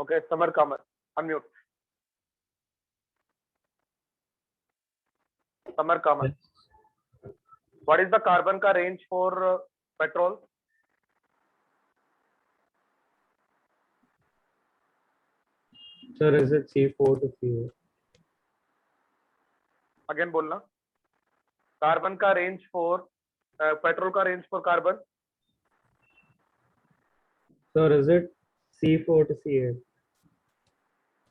Okay, Samar Kamal, unmute. Samar Kamal. What is the carbon ka range for petrol? Sir, is it C4 to C8? Again बोलना. Carbon का range for petrol का range for carbon. Sir, is it C4 to C8?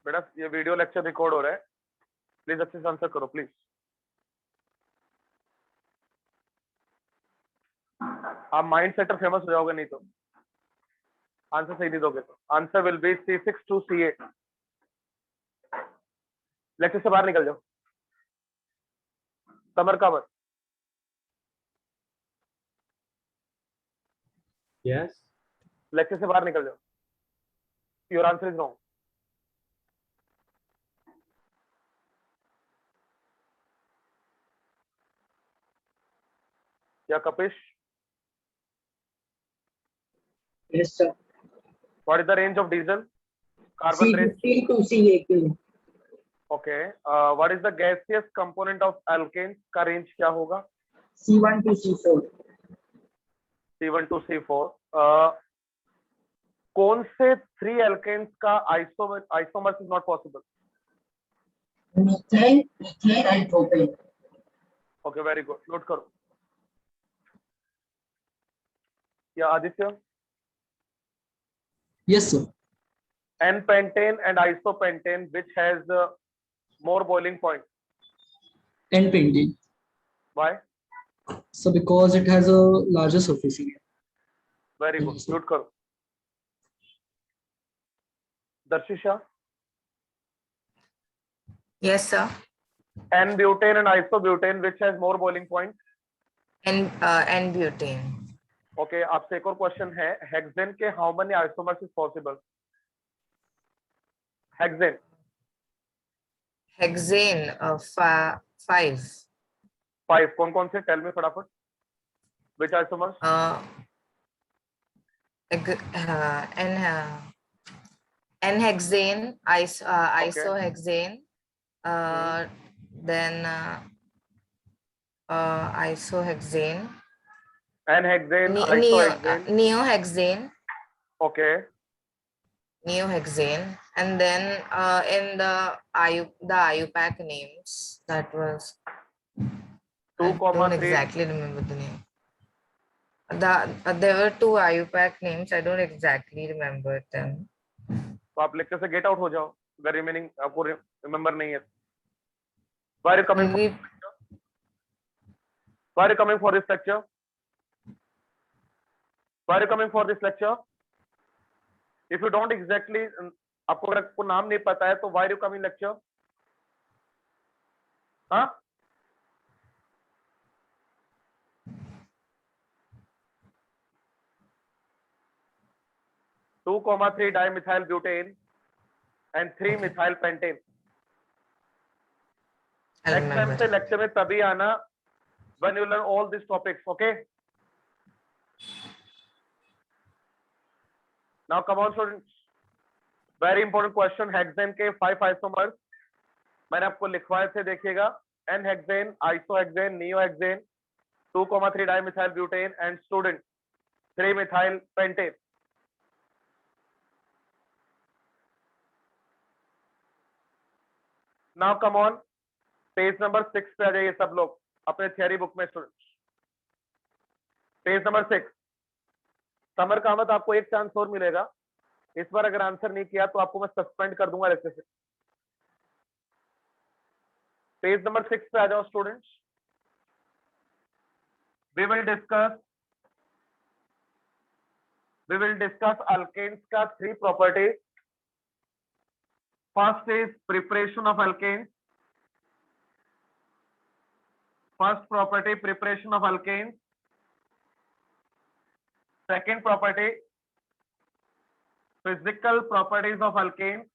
बेटा ये video lecture record हो रहा है, please अच्छे से आंसर करो प्लीज. आप माइंड सेटर फेमस हो जाओगे नहीं तो आंसर सही नहीं दोगे तो. Answer will B C6 to C8. Lecture से बाहर निकल जाओ. समर कामत. Yes. लेक्चर से बाहर निकल जाओ. Your answer is wrong. या Kapish. Yes, sir. What is the range of diesel? Carbon range. C15 to C18. Okay. What is the gaseous component of alkanes का range क्या होगा? C1 to C4. C1 to C4. कौन से 3 alkanes का isomers is not possible? Methane, ethane, and propane. Okay, very good. Note करो. या Aditya. Yes, sir. N-pentane and isopentane, which has more boiling point? N-pentane. Why? So because it has a larger surface area. Very good. Yes, sir. Note करो. Darshisha. Yes, sir. N-butane and isobutane, which has more boiling point? N-butane. Okay, आपसे एक और question है. Hexane के how many isomers is possible? Hexane. Hexane, 5. 5. कौन कौन से? Tell me फटाफट. विच isomers? N-hexane, isohexane, then isohexane, N-hexane, isohexane. neohexane, Okay. neohexane, and then in the IUPAC names, that was 2, I don't 3. exactly remember the name. There were 2 IUPAC names. I don't exactly remember them. तो आप lecture से get out हो जाओ. The remaining आपको remember नहीं है. Why are you coming for Maybe Why are you coming for this lecture? Why are you coming for this lecture? If you don't exactly, आपको अगर आपको नाम नहीं पता है तो why are you coming lecture? हाँ? 2,3 dimethyl butane and 3 methyl pentane. I Next time remember. से lecture में तभी आना when you learn all these topics, okay? Now come on students. Very important question. Hexane के 5 isomers मैंने आपको लिखवाए थे, देखिएगा. N-hexane, isohexane, neohexane, 2,3 dimethyl butane and student 3 methyl pentane. Now come on, page number 6 पे आ जाइए सब लोग अपने थियरी बुक में. Students page number 6. समर का मत आपको एक चांस और मिलेगा. इस बार अगर आंसर नहीं किया तो आपको मैं सस्पेंड कर दूंगा लेक्चर से. पेज नंबर 6 पे आ जाओ students. We will discuss alkanes का 3 property. First is preparation of alkanes. First property, preparation of alkanes. Second property, physical properties of alkanes.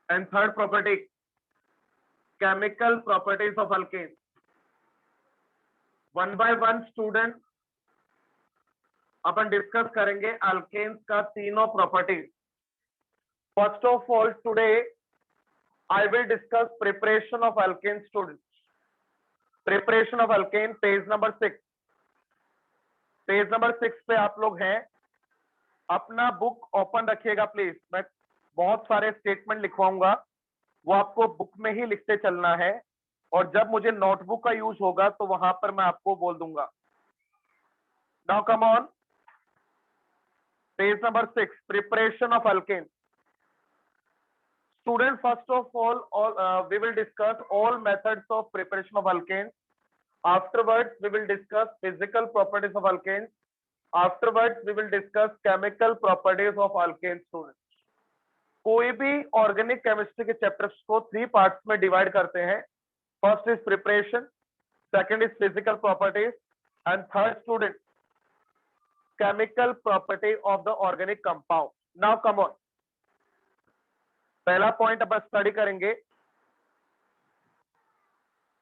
And third property, chemical properties of alkanes. One by one, student, upon discuss करेंगे alkanes का तीनों properties. First of all today I will discuss preparation of alkane students. Preparation of alkane page number 6। Page number 6 पे आप लोग हैं। अपना book open रखिएगा please. मैं बहुत सारे स्टेटमेंट लिखवाऊंगा, वो आपको बुक में ही लिखते चलना है, और जब मुझे नोटबुक का यूज होगा तो वहां पर मैं आपको बोल दूंगा। Now come on, page number 6, preparation of alkane. Students, first of all we will discuss all methods of preparation of alkanes. Afterwards, we will discuss physical properties of alkanes. Afterwards, we will discuss chemical properties of alkanes. Students, कोई भी organic chemistry के chapters को 3 parts में divide करते हैं। First is preparation, second is physical properties, and third student chemical property of the organic compound. Now come on, पहला point अपन study करेंगे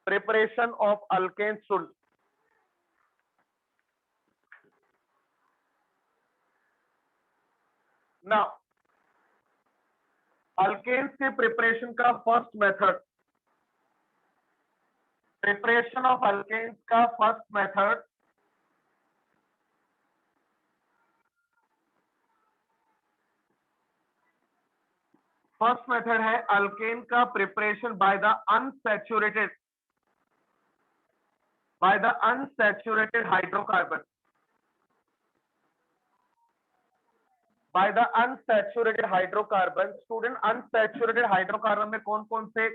preparation of alkane student. Now alkanes के preparation का first method, preparation of alkanes का first method है alkane का preparation by the unsaturated hydrocarbon. By the unsaturated hydrocarbon. Student, unsaturated hydrocarbon में कौन कौन से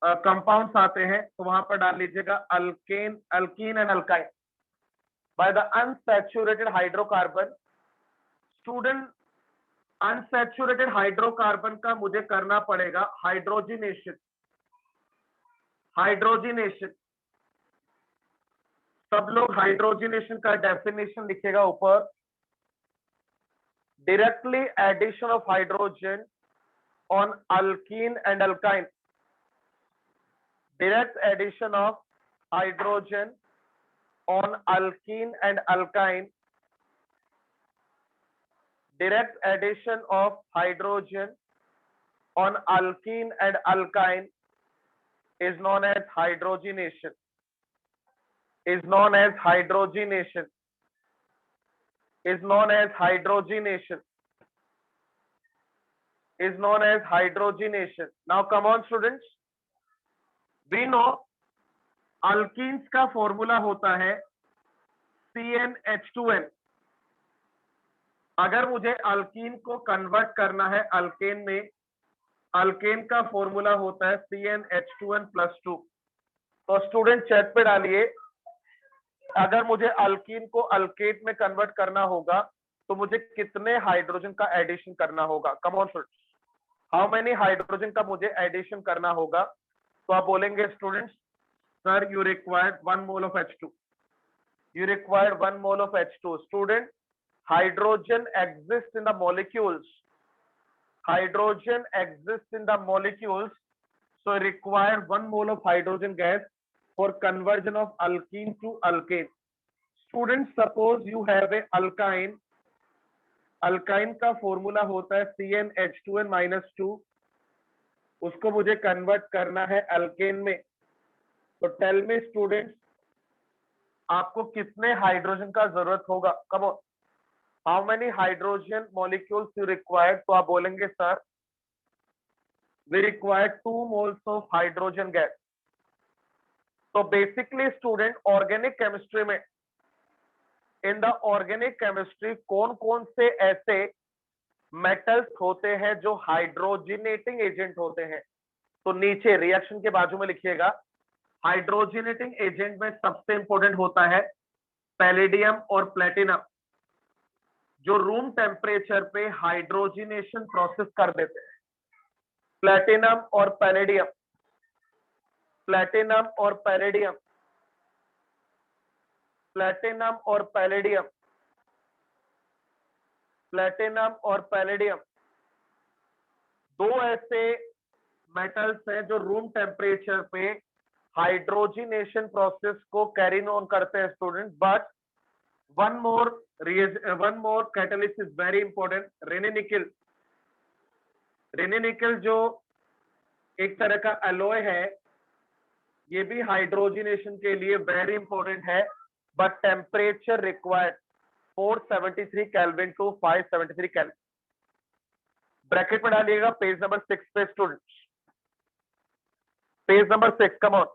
कंपाउंड्स आते हैं, तो वहां पर डाल लीजिएगा alkane, alkyne and alkyne. Bye the unsaturated hydrocarbon. Student, unsaturated hydrocarbon का मुझे करना पड़ेगा हाइड्रोजिनेशन। हाइड्रोजिनेशन, सब लोग हाइड्रोजिनेशन का डेफिनेशन लिखेगा ऊपर। directly addition of hydrogen on alkene and alkyne. Direct addition of hydrogen on alkene and alkyne. Direct addition of hydrogen on alkene and alkyne is known as hydrogenation. Is known as hydrogenation. Is known as hydrogenation. Is known as hydrogenation. Now come on students, we know alkenes का formula होता है CnH2n। अगर मुझे alkyne को convert करना है alkane में, alkane का फॉर्मूला होता है CnH2n+2। तो स्टूडेंट चैट पे डालिए, अगर मुझे अल्कीन को अल्केट में कन्वर्ट करना होगा तो मुझे कितने हाइड्रोजन का एडिशन करना होगा। Come on students, how many hydrogen का मुझे एडिशन करना होगा। तो आप बोलेंगे students, sir you required 1 mole of H2। You required 1 mole of H2। Student, hydrogen exist in the molecules. Hydrogen exist in the molecules, so required 1 mole of hydrogen gas for conversion of alkene to alkane. Students, suppose you have a alkyne. alkyne का formula होता है CnH2n-2। उसको मुझे convert करना है alkane में। तो tell me students, आपको कितने हाइड्रोजन का जरूरत होगा। Come on, how many hydrogen molecules you required. तो आप बोलेंगे sir we require 2 moles of hydrogen gas. तो बेसिकली स्टूडेंट, ऑर्गेनिक केमिस्ट्री में, इन द ऑर्गेनिक केमिस्ट्री कौन कौन से ऐसे मेटल्स होते हैं जो हाइड्रोजिनेटिंग एजेंट होते हैं, तो नीचे रिएक्शन के बाजू में लिखिएगा। हाइड्रोजिनेटिंग एजेंट में सबसे इंपॉर्टेंट होता है पैलेडियम और प्लेटिनम, जो रूम टेम्परेचर पे हाइड्रोजिनेशन प्रोसेस कर देते हैं। प्लेटिनम और पैलेडियम, प्लेटिनम और पैलेडियम, प्लेटिनम और पैलेडियम, प्लेटिनम और पैलेडियम, दो ऐसे मेटल्स हैं जो रूम टेम्परेचर पे हाइड्रोजिनेशन प्रोसेस को कैरी ऑन करते हैं student. But one more catalyst is very important, Raney nickel जो एक तरह का एलॉय है, ये भी हाइड्रोजनेशन के लिए वेरी इंपॉर्टेंट है, but temperature required 473 kelvin to 573 kelvin. Bracket में डालिएगा पेज नंबर 6 पे students, page number 6, come on.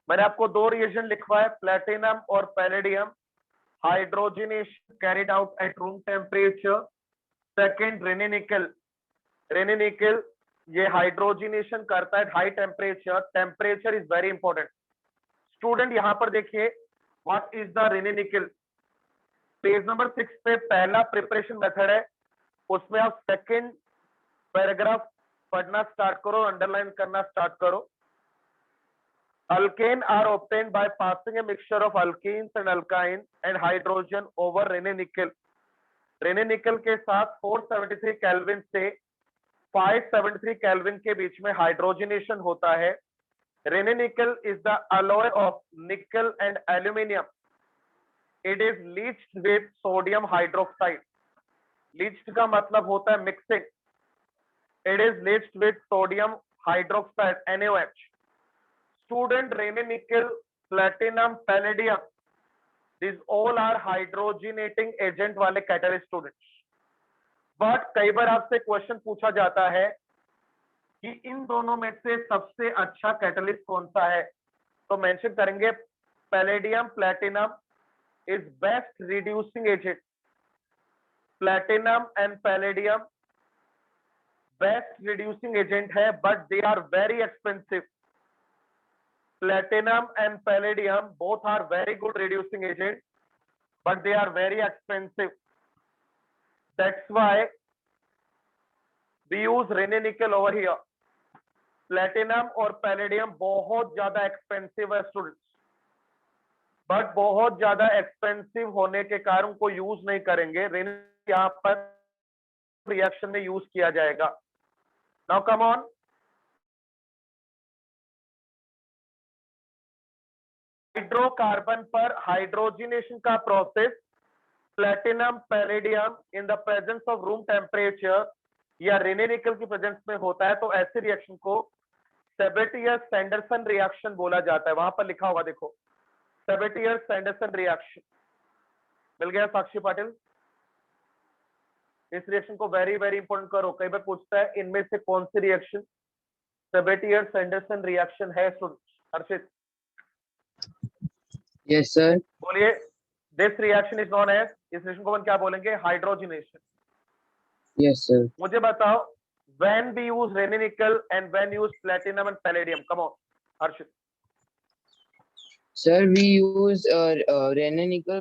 मैंने आपको दो रिएक्शन लिखवा है, प्लेटिनम और palladium, hydrogenation carried out at room temperature. Second Raney nickel ये हाइड्रोजनेशन करता है high temperature, temperature is very important. Student यहां पर देखिए what is the Raney nickel, page number 6 पे पहला प्रिपरेशन मेथड है, उसमें आप सेकेंड पैराग्राफ पढ़ना स्टार्ट करो, अंडरलाइन करना स्टार्ट करो। Alkane are obtained by passing a mixture of alkenes and alkyne and hydrogen over Raney nickel. Raney nickel के साथ 473 केल्विन से 573 केल्विन के बीच में हाइड्रोजनेशन होता है। रेने निकल is the alloy of nickel and aluminium. It is leached with sodium hydroxide. Leached का मतलब होता है mixing. It is leached with sodium hydroxide NaOH. Student, Raney nickel, platinum, palladium, these all are hydrogenating agent वाले catalyst students. But कई बार आपसे question पूछा जाता है कि इन दोनों में से सबसे अच्छा कैटलिस्ट कौन सा है, तो मेंशन करेंगे palladium platinum is best reducing agent. Platinum and palladium best reducing agent है, but they are very expensive. Platinum and palladium both are very good reducing agent, but they are very expensive. That's why we use Raney nickel over here. Platinum और palladium बहुत ज्यादा expensive है students, but बहुत ज्यादा expensive होने के कारण को यूज नहीं करेंगे, रेने यहाँ पर रिएक्शन में यूज किया जाएगा। नाउ कम ऑन, हाइड्रोकार्बन पर हाइड्रोजनेशन का process platinum palladium in the presence of room temperature या रेने निकल की प्रेजेंस में होता है, तो ऐसे रिएक्शन को सेबेटियर-सैंडरसन रिएक्शन बोला जाता है। वहां पर लिखा होगा देखो, सेबेटियर-सैंडरसन रिएक्शन। मिल गया साक्षी पाटिल? इस रिएक्शन को वेरी वेरी इंपॉर्टेंट करो, कई बार पूछता है इनमें से कौन सी रिएक्शन सेबेटियर-सैंडरसन रिएक्शन है स्टूडेंट्स। Harshit Yes, sir. बोलिए, this reaction is known as, इस रिएक्शन को हम क्या बोलेंगे? हाइड्रोजनेशन। Yes, sir. मुझे बताओ, when we use Raney nickel and when use platinum and palladium, come on Harshit. Sir, we use René nickel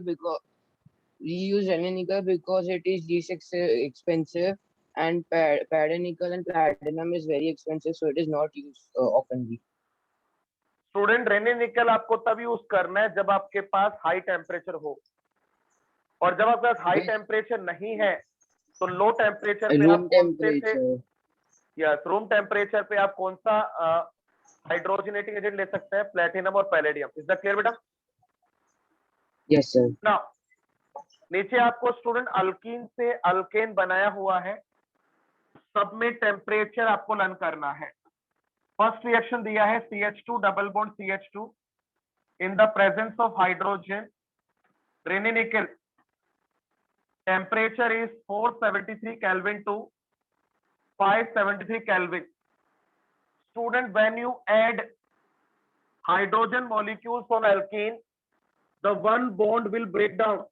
because it is least expensive, and pad nickel and platinum is very expensive, so it is not used oftenly. Student, Raney nickel आपको तब use करना है जब आपके पास high temperature हो, और जब आपके पास हाई Yes. टेम्परेचर नहीं है तो लो टेम्परेचर पे Room आप कौन से temperature. यस रूम टेम्परेचर पे आप कौन सा हाइड्रोजनेटिंग एजेंट ले सकते हैं? प्लेटिनम और पैलेडियम। इज दैट क्लियर बेटा? Yes, sir. नाउ नीचे आपको स्टूडेंट अल्कीन से अल्केन बनाया हुआ है, सब में टेम्परेचर आपको लर्न करना है। फर्स्ट रिएक्शन दिया है CH2 double bond CH2 in the presence of hydrogen, Raney nickel, temperature is 473 kelvin to 573 kelvin. Student, when you add hydrogen molecules on alkene, the one bond will break down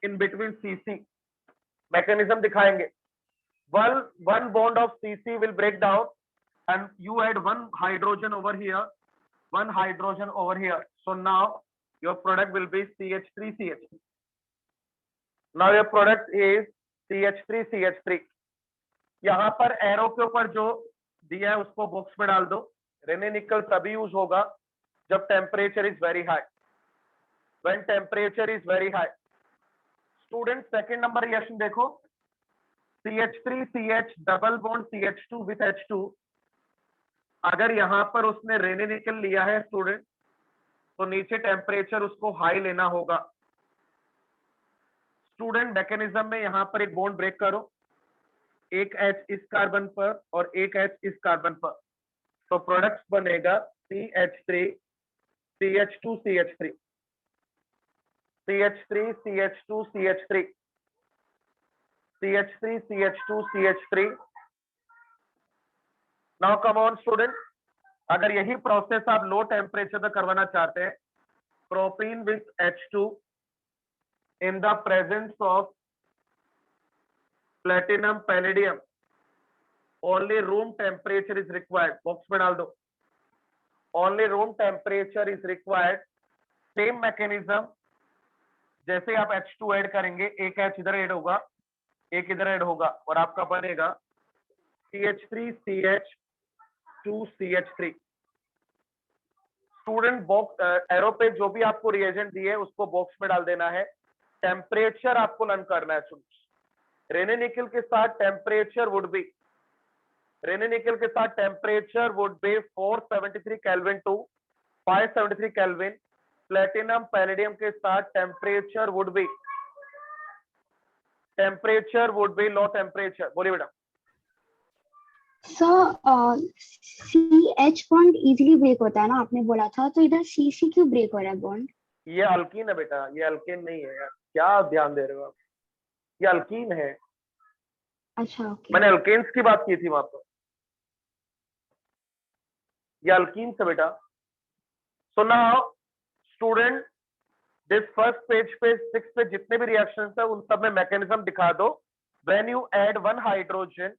in between CC. Mechanism दिखाएंगे। one bond of CC will break down and you add one hydrogen over here, one hydrogen over here, so now your product will be CH3CH3. now your product is CH3CH3। यहाँ पर arrow के ऊपर जो दिया है उसको box में डाल दो। रेने निकल तभी यूज होगा जब temperature is very high, when temperature is very high। Student, second number reaction देखो, CH3CH double bond CH2 with H2। अगर यहाँ पर उसने रेने निकल लिया है स्टूडेंट, तो नीचे टेम्परेचर उसको हाई लेना होगा। स्टूडेंट मैकेनिज्म में यहाँ पर एक बॉन्ड ब्रेक करो, एक H इस कार्बन पर और एक H इस कार्बन पर, तो प्रोडक्ट बनेगा CH3 CH2 CH3 CH3 CH2 CH3 CH3 CH2 CH3। Now come on student, अगर यही प्रोसेस आप लो टेम्परेचर पे करवाना चाहते हैं, propene with H2 in the presence of platinum palladium, only room temperature is required. Box में डाल दो, only room temperature is required. Same mechanism, जैसे आप H2 ऐड करेंगे, एक H इधर ऐड होगा, एक इधर ऐड होगा, और आपका बनेगा CH3 CH2 CH3। Student box arrow पे जो भी आपको रिएजेंट दिए उसको बॉक्स में डाल देना है। टेम्परेचर आपको लर्न करना है स्टूडेंट्स। रेने निकल के साथ temperature would B, Renee nickel के साथ temperature would be 473 kelvin to 573 kelvin. Platinum palladium के साथ temperature would be low temperature. बोलिए बेटा। Sir CH bond easily break होता है ना, आपने बोला था, तो इधर CC क्यों ब्रेक हो रहा है बॉन्ड? ये अल्कीन है बेटा, ये अल्कीन नहीं है यार, क्या ध्यान दे रहे हो आप, ये अल्कीन है। अच्छा ओके। मैंने अल्केन्स की बात की थी वहां पर, ये अल्कीन से बेटा। So now student, this first page पे 6 पे जितने भी रिएक्शंस है उन सब में मैकेनिज्म दिखा दो। When you add one hydrogen,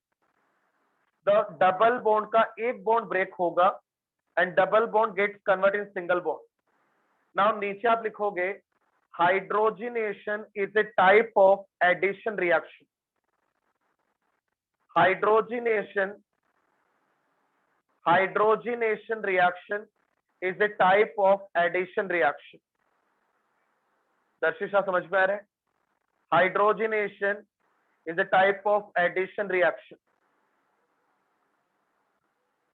the double bond का एक बॉन्ड ब्रेक होगा and double bond gets convert in single bond. Now नीचे आप लिखोगे hydrogenation is a type of addition reaction. Hydrogenation reaction is a type of addition reaction. Darshisha समझ में आ रहा है? Hydrogenation is a type of addition reaction.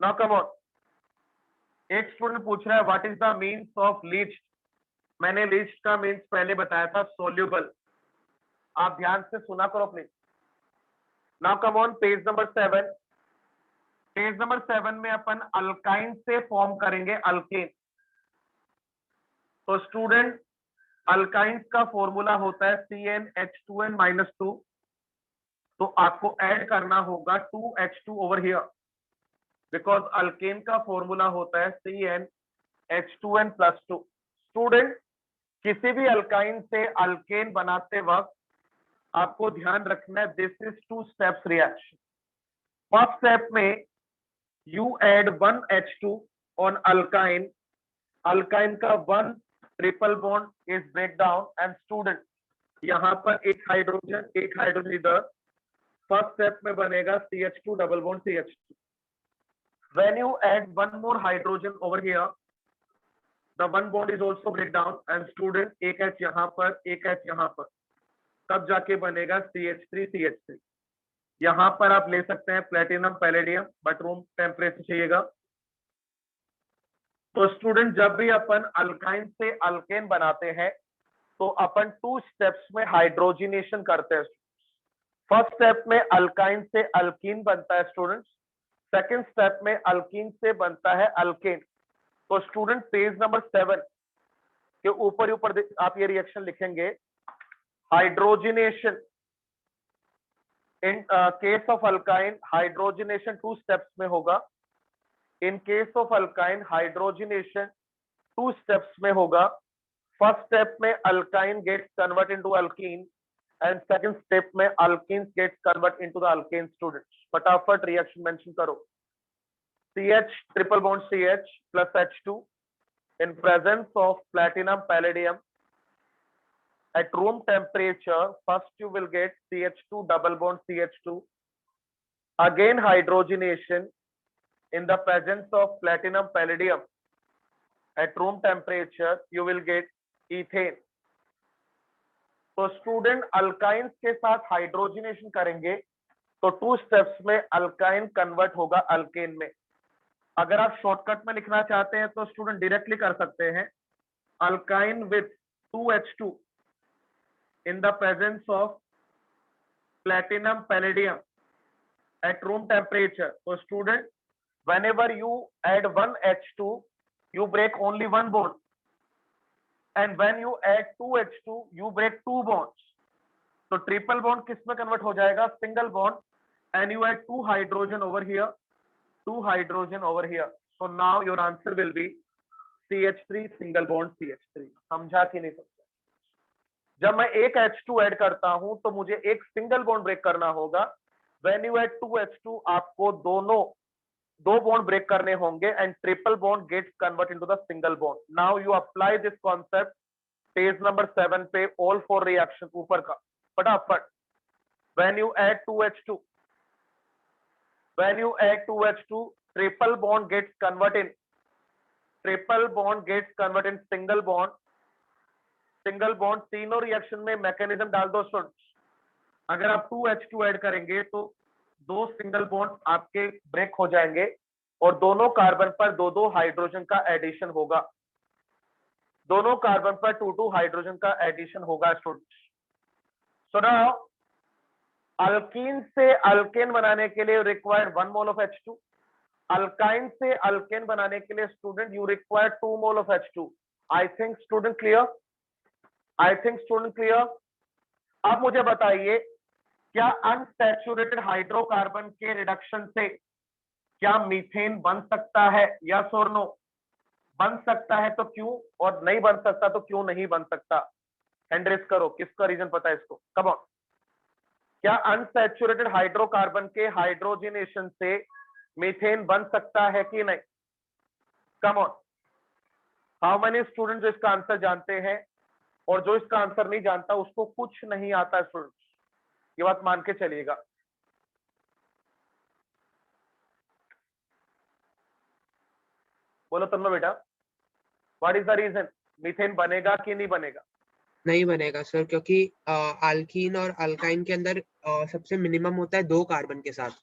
Now come on. एक student पूछ रहा है what is the means of leached. मैंने लीच्ड का मीन्स पहले बताया था, सोल्यूबल। आप ध्यान से सुना करो please. Now come on page number 7। Page number 7 में अपन अल्काइन से फॉर्म करेंगे अल्केन। तो स्टूडेंट अल्काइंस का फॉर्मूला होता है CnH2n-2, तो आपको ऐड करना होगा 2H2 over here, because alkane का फॉर्मूला होता है CnH2n+2। स्टूडेंट किसी भी अल्काइन से अल्केन बनाते वक्त आपको ध्यान रखना है, this is 2 steps reaction. First step में you add 1 H2 on alkyne, alkyne का 1 triple bond is break down and student यहाँ पर एक हाइड्रोजन इधर, फर्स्ट स्टेप में बनेगा CH2 double bond CH2। when you add one more hydrogen over here, the one bond is also break down and student एक H यहाँ पर, एक H यहाँ पर, तब जाके बनेगा CH3 यहाँ पर आप ले सकते हैं platinum palladium, but room temperature चाहिएगा। तो स्टूडेंट जब भी अपन अल्काइन से अल्केन बनाते हैं तो अपन 2 स्टेप्स में हाइड्रोजिनेशन करते हैं। फर्स्ट स्टेप में अल्काइन से अल्कीन बनता है स्टूडेंट्स, सेकंड स्टेप में अल्कीन से बनता है अल्केन। तो स्टूडेंट पेज नंबर 7 के ऊपर आप ये रिएक्शन लिखेंगे, hydrogenation in case of alkyne hydrogenation 2 steps में होगा। in case of alkyne hydrogenation 2 steps में होगा। first step में alkyne gets convert into alkene and second step में alkenes gets convert into the alkane। students फटाफट reaction mention करो। CH triple bond CH plus H2 in presence of platinum palladium at room temperature, first you will get CH2 double bond CH2, again hydrogenation in the presence of platinum palladium at room temperature you will get ethane। तो student alkynes के साथ hydrogenation करेंगे तो 2 steps में alkyne convert होगा alkane में। अगर आप शॉर्टकट में लिखना चाहते हैं तो स्टूडेंट डायरेक्टली कर सकते हैं, alkyne with 2H2 in the presence of platinum palladium at room temperature. So student, whenever you add one H2, you break only one bond, and when you add two H2, you break two bonds. तो triple bond किस में convert हो जाएगा? Single bond. And you add two hydrogen over here, two hydrogen over here. So now your answer will be CH3 single bond CH3. समझा कि नहीं समझा? जब मैं एक H2 ऐड करता हूं तो मुझे एक सिंगल बॉन्ड ब्रेक करना होगा. When you add to H2, आपको दोनों दो बॉन्ड ब्रेक करने होंगे and triple bond gets convert into the single bond. Now you apply this concept page number 7 पे, ऑल फोर रिएक्शन ऊपर का फटाफट. when you add 2H2, when you add 2H2, triple bond gets converted, triple bond gets converted in single bond. Single bond तीनों reaction में mechanism डाल दो students. अगर आप 2H2 ऐड करेंगे तो दो सिंगल बॉन्ड आपके ब्रेक हो जाएंगे और दोनों कार्बन पर दो दो हाइड्रोजन का एडिशन होगा. दोनों कार्बन पर 2 हाइड्रोजन का एडिशन होगा स्टूडेंट्स. सो नाउ अल्कीन से अल्केन बनाने के लिए required 1 mole of H2. Alkyne से अल्केन बनाने के लिए student you require 2 mole of H2. I think student clear? I think student clear? अब मुझे बताइए, क्या अनसैचुरेटेड हाइड्रोकार्बन के रिडक्शन से क्या मीथेन बन सकता है? यस और नो? बन सकता है तो क्यों, और नहीं बन सकता तो क्यों नहीं बन सकता? हैंड रेज करो, किसका रीजन पता है इसको? Come on. क्या अनसैचुरेटेड हाइड्रोकार्बन के हाइड्रोजनेशन से मीथेन बन सकता है कि नहीं? कम ऑन. हाउ मेनी स्टूडेंट जो इसका आंसर जानते हैं, और जो इसका आंसर नहीं जानता उसको कुछ नहीं आता स्टूडेंट्स. ये बात मान के चलिएगा. बोलो तन्मय बेटा, what is the reason? Methane बनेगा कि नहीं बनेगा? नहीं बनेगा सर, क्योंकि अल्कीन और अल्काइन के अंदर सबसे मिनिमम होता है 2 कार्बन के साथ. तो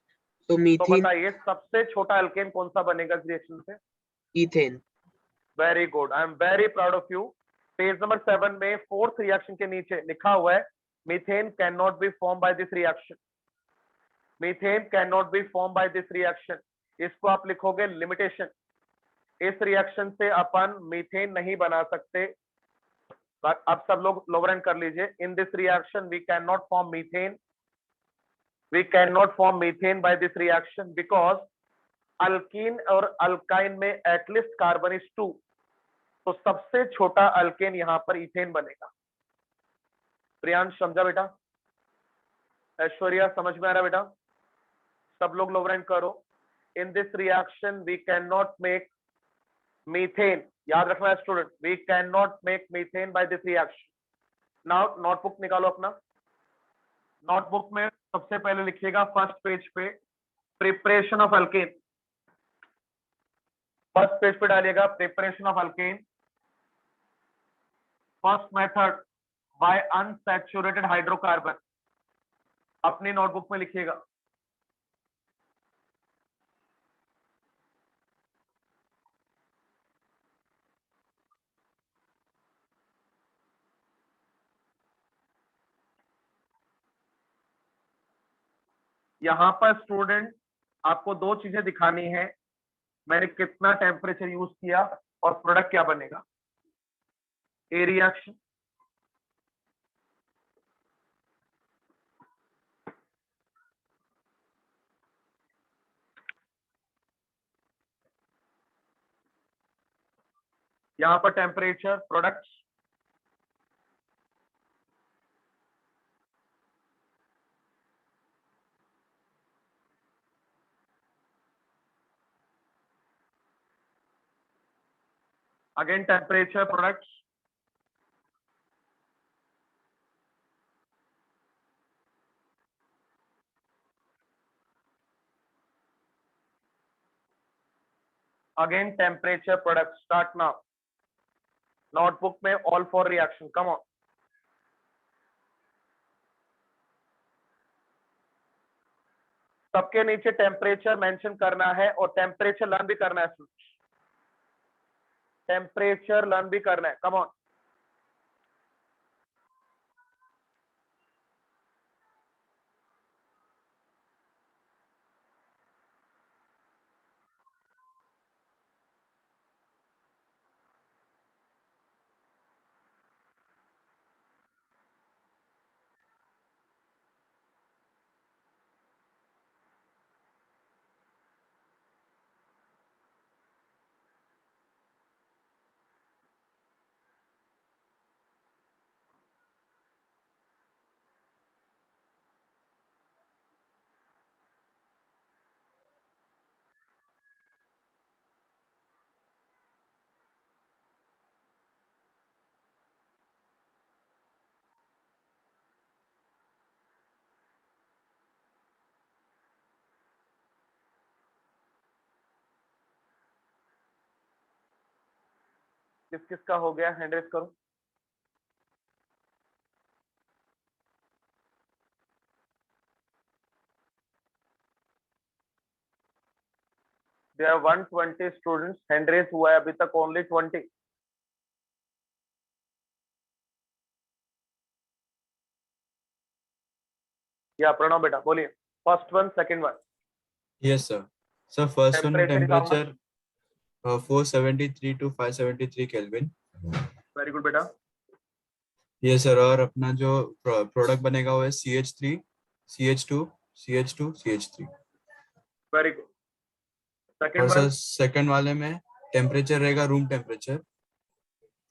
तो मीथेन, बताइए सबसे छोटा अल्केन कौन सा बनेगा इस रिएक्शन से? Ethane. Very good, I am very proud of you. Page number 7 में फोर्थ रिएक्शन के नीचे लिखा हुआ है methane can not be form by this reaction. Methane can not be form by this reaction. इसको आप लिखोगे लिमिटेशन. इस रिएक्शन से अपन मीथेन नहीं बना सकते. अब सब लोग लोवरन कर लीजिए. In this reaction we can not form methane. We can not form methane by this reaction because alkene और अल्काइन में एटलीस्ट कार्बन इज 2. तो सबसे छोटा अल्केन यहां पर इथेन बनेगा. प्रियांश समझा बेटा? ऐश्वर्या समझ में आ रहा बेटा? सब लोग लोवरन करो. In this reaction we can not make methane. याद रखना है student, we can not make methane by this reaction. Now notebook निकालो अपना. नोटबुक में सबसे पहले लिखिएगा फर्स्ट पेज पे preparation of alkane. First page पे डालिएगा preparation of alkane. First method by unsaturated hydrocarbon. अपनी नोटबुक में लिखिएगा. यहां पर स्टूडेंट आपको दो चीजें दिखानी है. मैंने कितना टेम्परेचर यूज किया और प्रोडक्ट क्या बनेगा. ए रिएक्शन, यहां पर temperature, products. Again temperature, products. Again temperature, product. Start now. Notebook में all four reaction. Come on. सबके नीचे टेम्परेचर मेंशन करना है और टेम्परेचर लर्न भी करना है. टेम्परेचर लर्न भी करना है. Come on. किस किस का हो गया, हैंड रेज करो। There are 120 students, hand raise हुआ है अभी तक ओनली 20। या प्रणव बेटा बोलिए, first one, second one. Yes, sir. So first one Temperature is how much? 473 to 573 Kelvin. Very good बेटा। Yes, sir. और अपना जो प्रोडक्ट बनेगा वो है CH3, CH2, CH2, CH3. Very good. Second और सर वन, सेकंड वाले में टेम्परेचर रहेगा रूम टेम्परेचर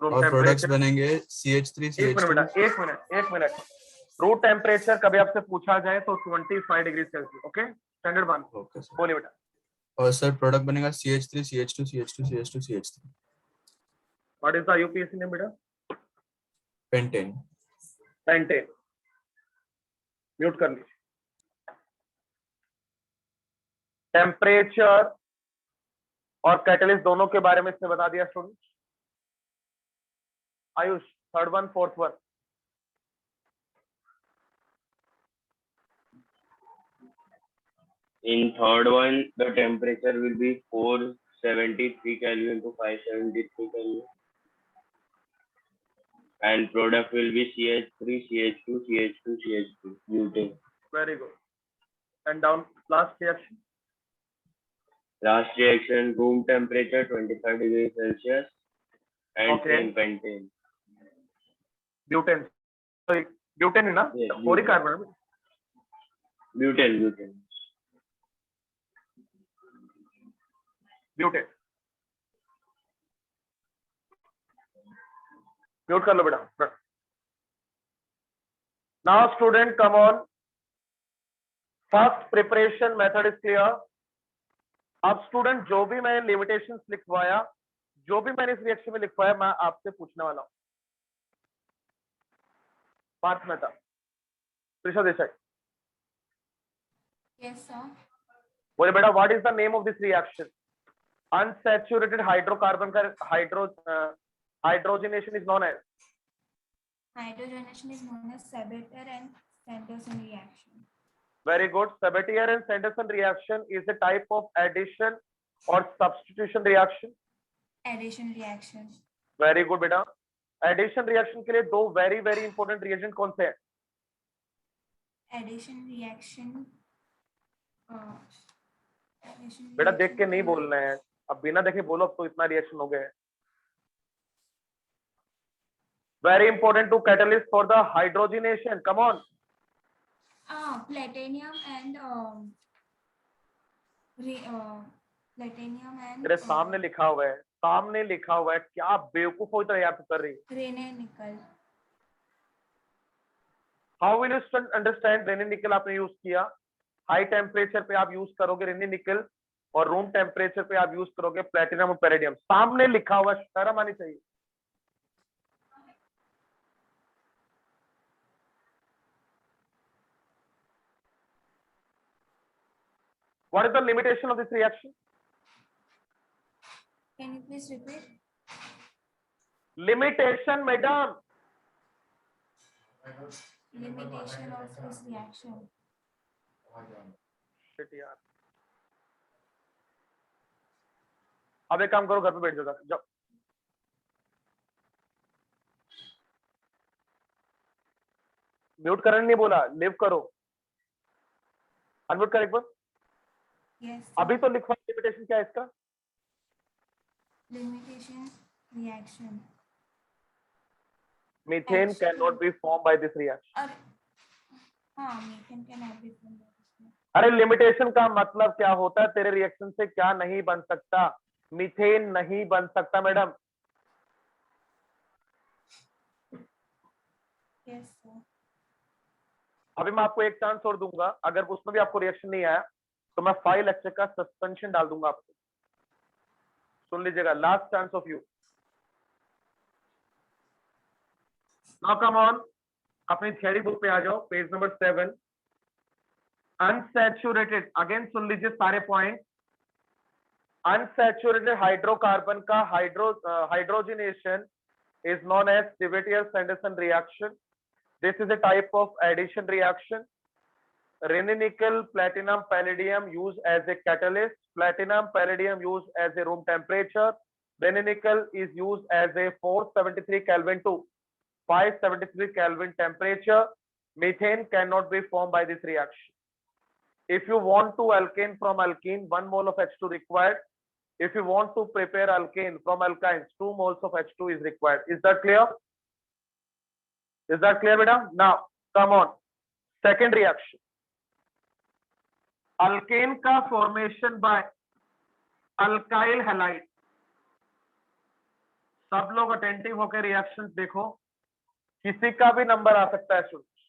रूम और प्रोडक्ट्स टेम्परेचर। बनेंगे CH3, एक मिनट बेटा, CH2. एक मिनट। रूम टेम्परेचर कभी आपसे पूछा जाए तो 25 degree Celsius. Okay, standard one. Okay sir. बोलिए बेटा। और सर प्रोडक्ट बनेगा CH3, CH2, CH2, CH2, CH3. What is the IUPAC name बेटा? पेंटेन. पेंटेन। म्यूट कर लीजिए। टेम्परेचर और कैटलिस्ट दोनों के बारे में इसने बता दिया student. Ayush, third one, fourth one. In third one, the temperature will be 473 Kelvin to 573 Kelvin. And product will be CH3, CH2, CH2, CH2, butane. Very good. And down, last reaction. Last reaction, room temperature 25 degrees Celsius and Okay. same pentane. Butane. Butane है ना? Yes, four ही carbon है। Butane, butane. Butane. Mute कर लो बेटा। Now student come on, first preparation method is clear. अब student जो भी मैंने limitations लिखवाया, जो भी मैंने इस रिएक्शन में लिखवाया, मैं आपसे पूछने वाला हूं। Partha Mehta, Trisha Desai, Yes, sir. बोले बेटा what is the name of this reaction? Unsaturated hydrocarbon का hydrogenation is known as. Hydrogenation is known as Sabatier and Sanderson reaction. Very good. Sabatier and Sanderson reaction is a type of addition or substitution reaction. Addition reaction. Very good बेटा। Addition reaction के लिए दो very very important reagent कौन से हैं? Addition reaction. Addition बेटा देख के reaction नहीं बोलना है, अब बिना देखे बोलो। अब तो इतना रिएक्शन हो गया है। Very important to catalyst for the hydrogenation, come on. Platinum and platinum and तेरे सामने लिखा हुआ है, सामने लिखा हुआ है। क्या बेवकूफ हो इतना याद कर रही? Rene nickel. How will you understand? Raney nickel आपने यूज किया, हाई टेम्परेचर पे आप यूज करोगे रेनी निकल, और रूम टेम्परेचर पे आप यूज करोगे प्लेटिनम और पेरिडियम। सामने लिखा हुआ, शर्म आनी चाहिए। What is the limitation of this reaction? Can you please repeat? Limitation, madam. Limitation of this reaction. Shit यार। अब एक काम करो, घर पे बैठ जाओ, जाओ। म्यूट करने नहीं बोला, लिव करो। अनम्यूट कर एक बार। Yes. अभी तो लिखवा लिमिटेशन क्या है इसका? Limitation reaction. Methane cannot be formed by this reaction. और methane cannot be formed by this reaction. अरे लिमिटेशन का मतलब क्या होता है? तेरे रिएक्शन से क्या नहीं बन सकता? मीथेन नहीं बन सकता मैडम। Yes, sir. अभी मैं आपको एक चांस और दूंगा, अगर उसमें भी आपको रिएक्शन नहीं आया तो मैं 5 लेक्चर का सस्पेंशन डाल दूंगा आपको। सुन लीजिएगा, last chance of you. Now come on, अपनी थ्योरी बुक पे आ जाओ, पेज नंबर 7। अनसैचुरेटेड, अगेन सुन लीजिए सारे पॉइंट। अनसैचुरेटेड हाइड्रोकार्बन का hydrogenation is known as Chevalier-Sanderson reaction. This is a type of addition reaction. Rene nickel, platinum, palladium used as a catalyst. Platinum, palladium used as a room temperature. Rene nickel is used as a 473 Kelvin to 573 Kelvin temperature. Methane cannot be formed by this reaction. If you want to alkane from alkene, 1 mole of H2 required. If you want to prepare alkane from alkynes, 2 moles of H2 is required. Is that clear? Is that clear, madam? Now, come on. Second reaction. Alkane का formation by alkyl halide. सब लोग attentive होकर reactions देखो, किसी का भी number आ सकता है स्टूडेंट्स।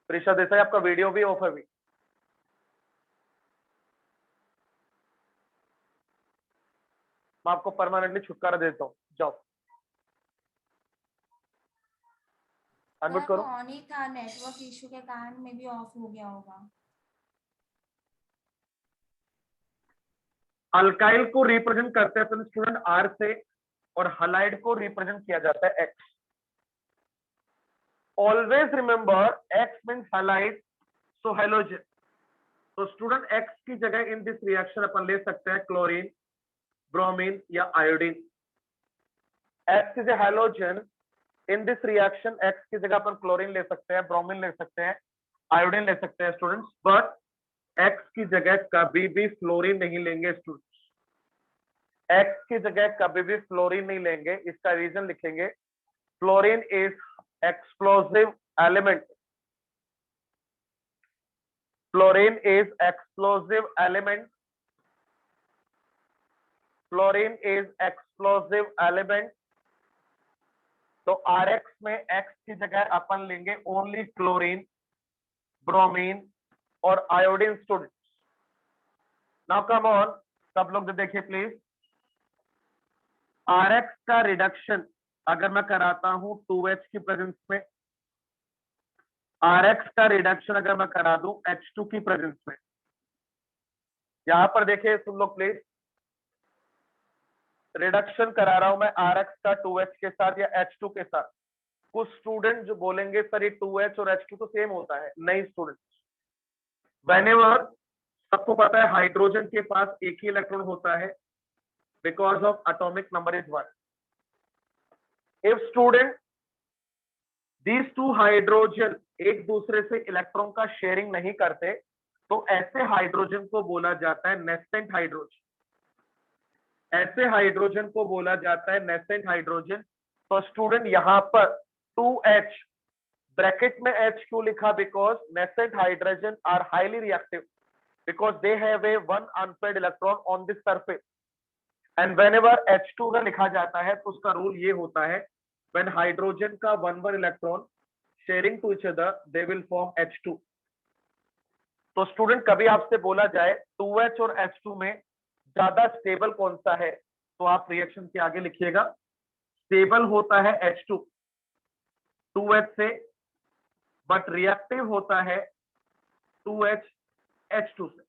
प्रीशा देसाई, आपका वीडियो भी ऑफ है अभी। मैं आपको परमानेंटली छुटकारा देता हूँ, जाओ अनम्यूट करो। ऑन ही था, नेटवर्क इशू के कारण में भी ऑफ हो गया होगा। अल्काइल को रिप्रेजेंट करते हैं स्टूडेंट आर से, और हलाइड को रिप्रेजेंट किया जाता है X. Always remember X means halide, so halogen. तो स्टूडेंट एक्स की जगह इन दिस रिएक्शन अपन ले सकते हैं क्लोरीन, ब्रोमीन या iodine. X is a halogen. In this reaction X की जगह अपन क्लोरीन ले सकते हैं, ब्रोमीन ले सकते हैं, आयोडीन ले सकते हैं स्टूडेंट्स, बट एक्स की जगह कभी भी फ्लोरीन नहीं लेंगे स्टूडेंट्स। एक्स की जगह कभी भी फ्लोरीन नहीं लेंगे। इसका रीजन लिखेंगे, fluorine is explosive element. Fluorine is explosive element. Fluorine is explosive element. तो आर एक्स में एक्स की जगह अपन लेंगे ओनली क्लोरीन, ब्रोमीन और iodine students. Now come on, सब लोग देखिए प्लीज। आर एक्स का रिडक्शन अगर मैं कराता हूं 2H की प्रेजेंस में, आर एक्स का रिडक्शन अगर मैं करा दूं H2 की प्रेजेंस में, यहां पर देखिए सुन लो प्लीज। रिडक्शन करा रहा हूं मैं आर एक्स का 2H के साथ या H2 के साथ। कुछ स्टूडेंट जो बोलेंगे सर ये 2H और H2 तो सेम होता है। नहीं स्टूडेंट्स, व्हेनेवर सबको पता है हाइड्रोजन के पास एक ही इलेक्ट्रॉन होता है, because of atomic number is 1। If student these two hydrogen एक दूसरे से इलेक्ट्रॉन का शेयरिंग नहीं करते, तो ऐसे हाइड्रोजन को बोला जाता है नेसेंट हाइड्रोजन। ऐसे हाइड्रोजन को बोला जाता है नेसेंट हाइड्रोजन। तो स्टूडेंट यहां पर 2H ब्रैकेट में H क्यों लिखा? Because nascent hydrogen are highly reactive, because they have a one unpaired electron on this surface. And whenever H2 का लिखा जाता है तो उसका रूल ये होता है, व्हेन हाइड्रोजन का one electron sharing to each other they will form H2। तो स्टूडेंट कभी आपसे बोला जाए 2H और H2 में ज्यादा स्टेबल कौन सा है, तो आप रिएक्शन के आगे लिखिएगा स्टेबल होता है H2 2H से, बट रिएक्टिव होता है 2H H2 से।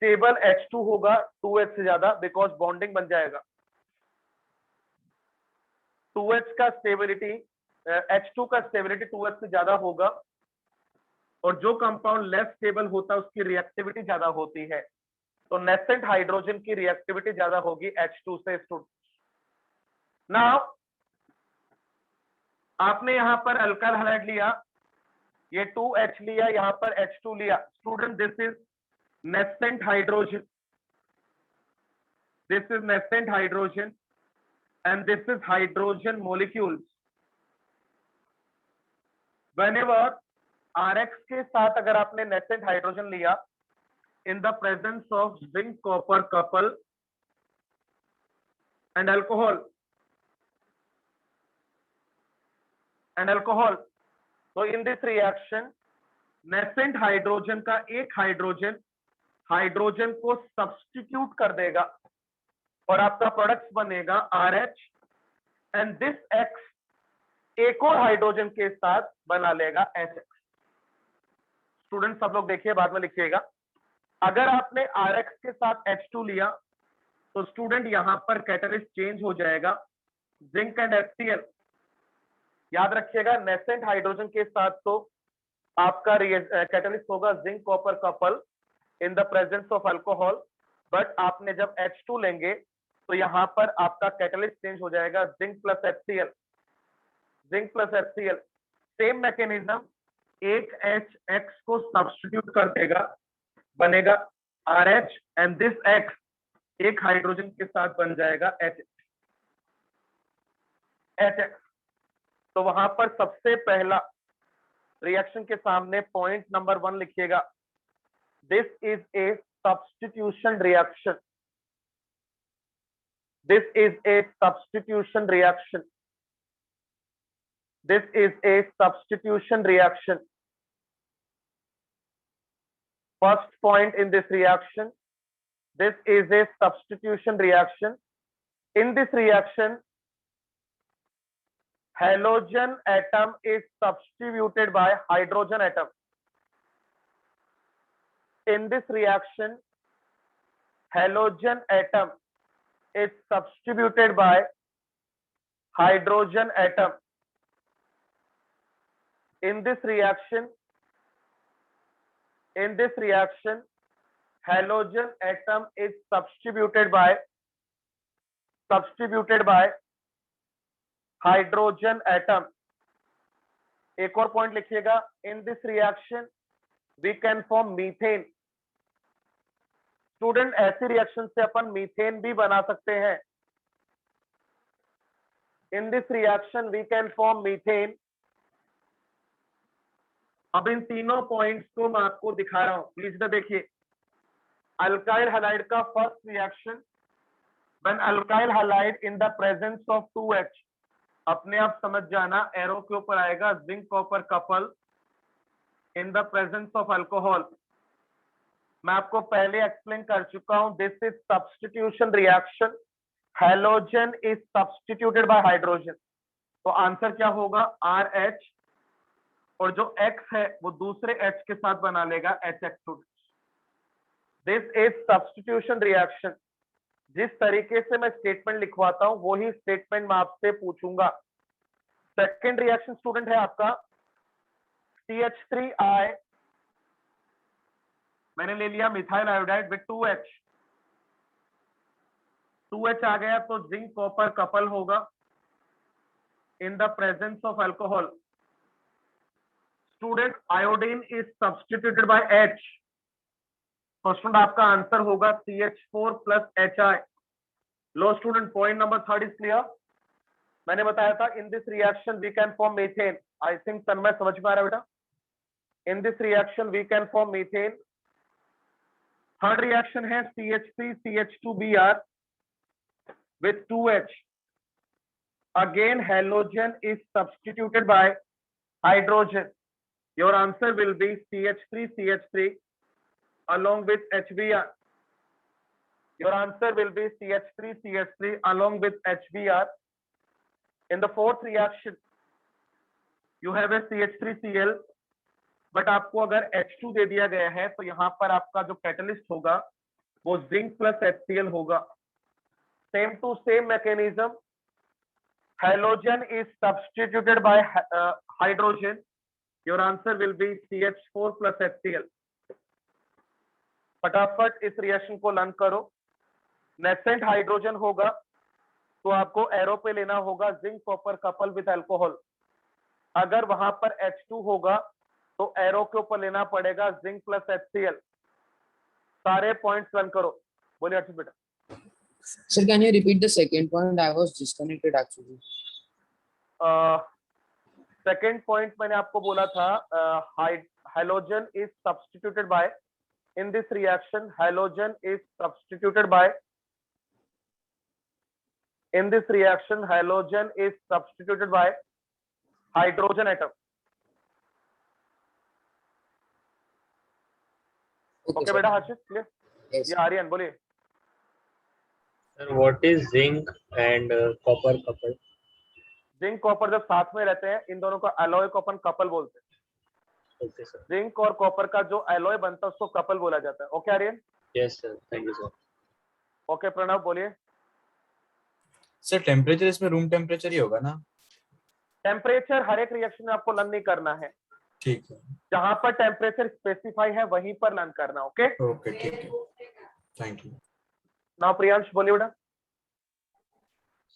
स्टेबल H2 होगा 2H से ज्यादा, बिकॉज बॉन्डिंग बन जाएगा। 2H का स्टेबिलिटी H2 का स्टेबिलिटी 2H से ज्यादा होगा, और जो कंपाउंड लेस स्टेबल होता है उसकी रिएक्टिविटी ज्यादा होती है। तो नेसेंट हाइड्रोजन की रिएक्टिविटी ज्यादा होगी H2 से। नाउ आपने यहां पर अल्काइल हाइड्राइड लिया, ये 2H लिया, यहां पर H2 लिया। Student this is nascent hydrogen, this is nascent hydrogen and this is hydrogen molecules। whenever RX के साथ अगर आपने nascent hydrogen लिया in the presence of zinc copper couple and alcohol so in this reaction nascent hydrogen का एक hydrogen को substitute कर देगा और आपका प्रोडक्ट बनेगा RH, एंड दिस X एक और हाइड्रोजन के साथ बना लेगा HX। स्टूडेंट सब लोग देखिए, बाद में लिखिएगा। अगर आपने RX के साथ H2 लिया तो स्टूडेंट यहां पर कैटलिस्ट चेंज हो जाएगा जिंक एंड HCl। याद रखिएगा नेसेंट हाइड्रोजन के साथ तो आपका कैटलिस्ट होगा zinc copper couple in the presence of alcohol, but आपने जब H2 लेंगे तो यहां पर आपका कैटलिस्ट चेंज हो जाएगा zinc plus HCl, zinc plus HCl। Same mechanism, एक HX को सब्स्टिट्यूट कर देगा, बनेगा RH एंड दिस X एक हाइड्रोजन के साथ बन जाएगा HX। तो वहां पर सबसे पहला रिएक्शन के सामने पॉइंट नंबर 1 लिखिएगा, this is a substitution reaction, this is a substitution reaction, this is a substitution reaction. First point in this reaction, this is a substitution reaction. In this reaction, halogen atom is substituted by hydrogen atom. In this reaction, halogen atom is substituted by hydrogen atom. In this reaction, halogen atom is substituted by hydrogen atom. एक और point लिखिएगा, in this reaction we can form methane. Student ऐसी reaction से अपन methane भी बना सकते हैं। In this reaction we can form methane. अब इन तीनों पॉइंट्स को मैं आपको दिखा रहा हूं, प्लीज इधर देखिए। अल्काइल हैलाइड का first reaction, when alkyl halide in the presence of 2H, अपने आप समझ जाना एरो के ऊपर आएगा zinc copper couple in the presence of alcohol. मैं आपको पहले एक्सप्लेन कर चुका हूं, this is substitution reaction, halogen is substituted by hydrogen. तो आंसर क्या होगा, RH, और जो X है वो दूसरे H के साथ बना लेगा HX2। This is substitution reaction. जिस तरीके से मैं स्टेटमेंट लिखवाता हूं वही स्टेटमेंट मैं आपसे पूछूंगा। सेकेंड रिएक्शन स्टूडेंट है आपका CH3I, मैंने ले लिया methyl iodide with 2H, 2H आ गया तो जिंक कॉपर कपल होगा in the presence of alcohol. Student iodine is substituted by H, तो स्टूडेंट आपका आंसर होगा CH4 प्लस HI। लो student, point number 3 is clear. मैंने बताया था in this reaction we can form methane. I think Tanmay समझ में आ रहा है बेटा। In this reaction we can form methane. Third reaction है CH3CH2Br with 2H. Again halogen is substituted by hydrogen. Your answer will be CH3CH3 along with HBr. Your answer will be CH3CH3 along with HBr. In the fourth reaction, you have a CH3Cl, but आपको अगर H2 दे दिया गया है तो यहाँ पर आपका जो कैटलिस्ट होगा वो जिंक प्लस HCl होगा। Same to same mechanism, halogen is substituted by hydrogen. Your answer will be CH4 plus HCl। फटाफट इस रिएक्शन को लर्न करो। नेसेंट हाइड्रोजन होगा तो आपको एरो पे लेना होगा zinc copper couple with alcohol. अगर वहां पर H2 होगा तो एरो के ऊपर लेना पड़ेगा जिंक प्लस HCl। सारे पॉइंट्स रन करो। बोलिए अर्षित बेटा। Sir, can you repeat the second point? I was disconnected actually. Second point मैंने आपको बोला था, halogen is substituted by, in this reaction halogen is substituted by, in this reaction halogen is substituted by hydrogen atom. Okay बेटा हर्षित, clear? Yes. ये आर्यन बोलिए। Sir, what is zinc and copper couple? Zinc copper जब साथ में रहते हैं इन दोनों का अलॉय को अपन कपल बोलते हैं। Okay sir. जिंक और कॉपर का जो एलॉय बनता है उसको कपल बोला जाता है। Okay Aryan? Yes sir, thank you sir. Okay Pranav बोलिए। सर टेम्परेचर इसमें रूम टेम्परेचर ही होगा ना? टेम्परेचर हर एक रिएक्शन में आपको लर्न नहीं करना है, ठीक है, जहां पर टेम्परेचर स्पेसिफाई है वहीं पर लर्न करना। ओके ओके ठीक है, थैंक यू। नाउ प्रियांश बोलिए बेटा।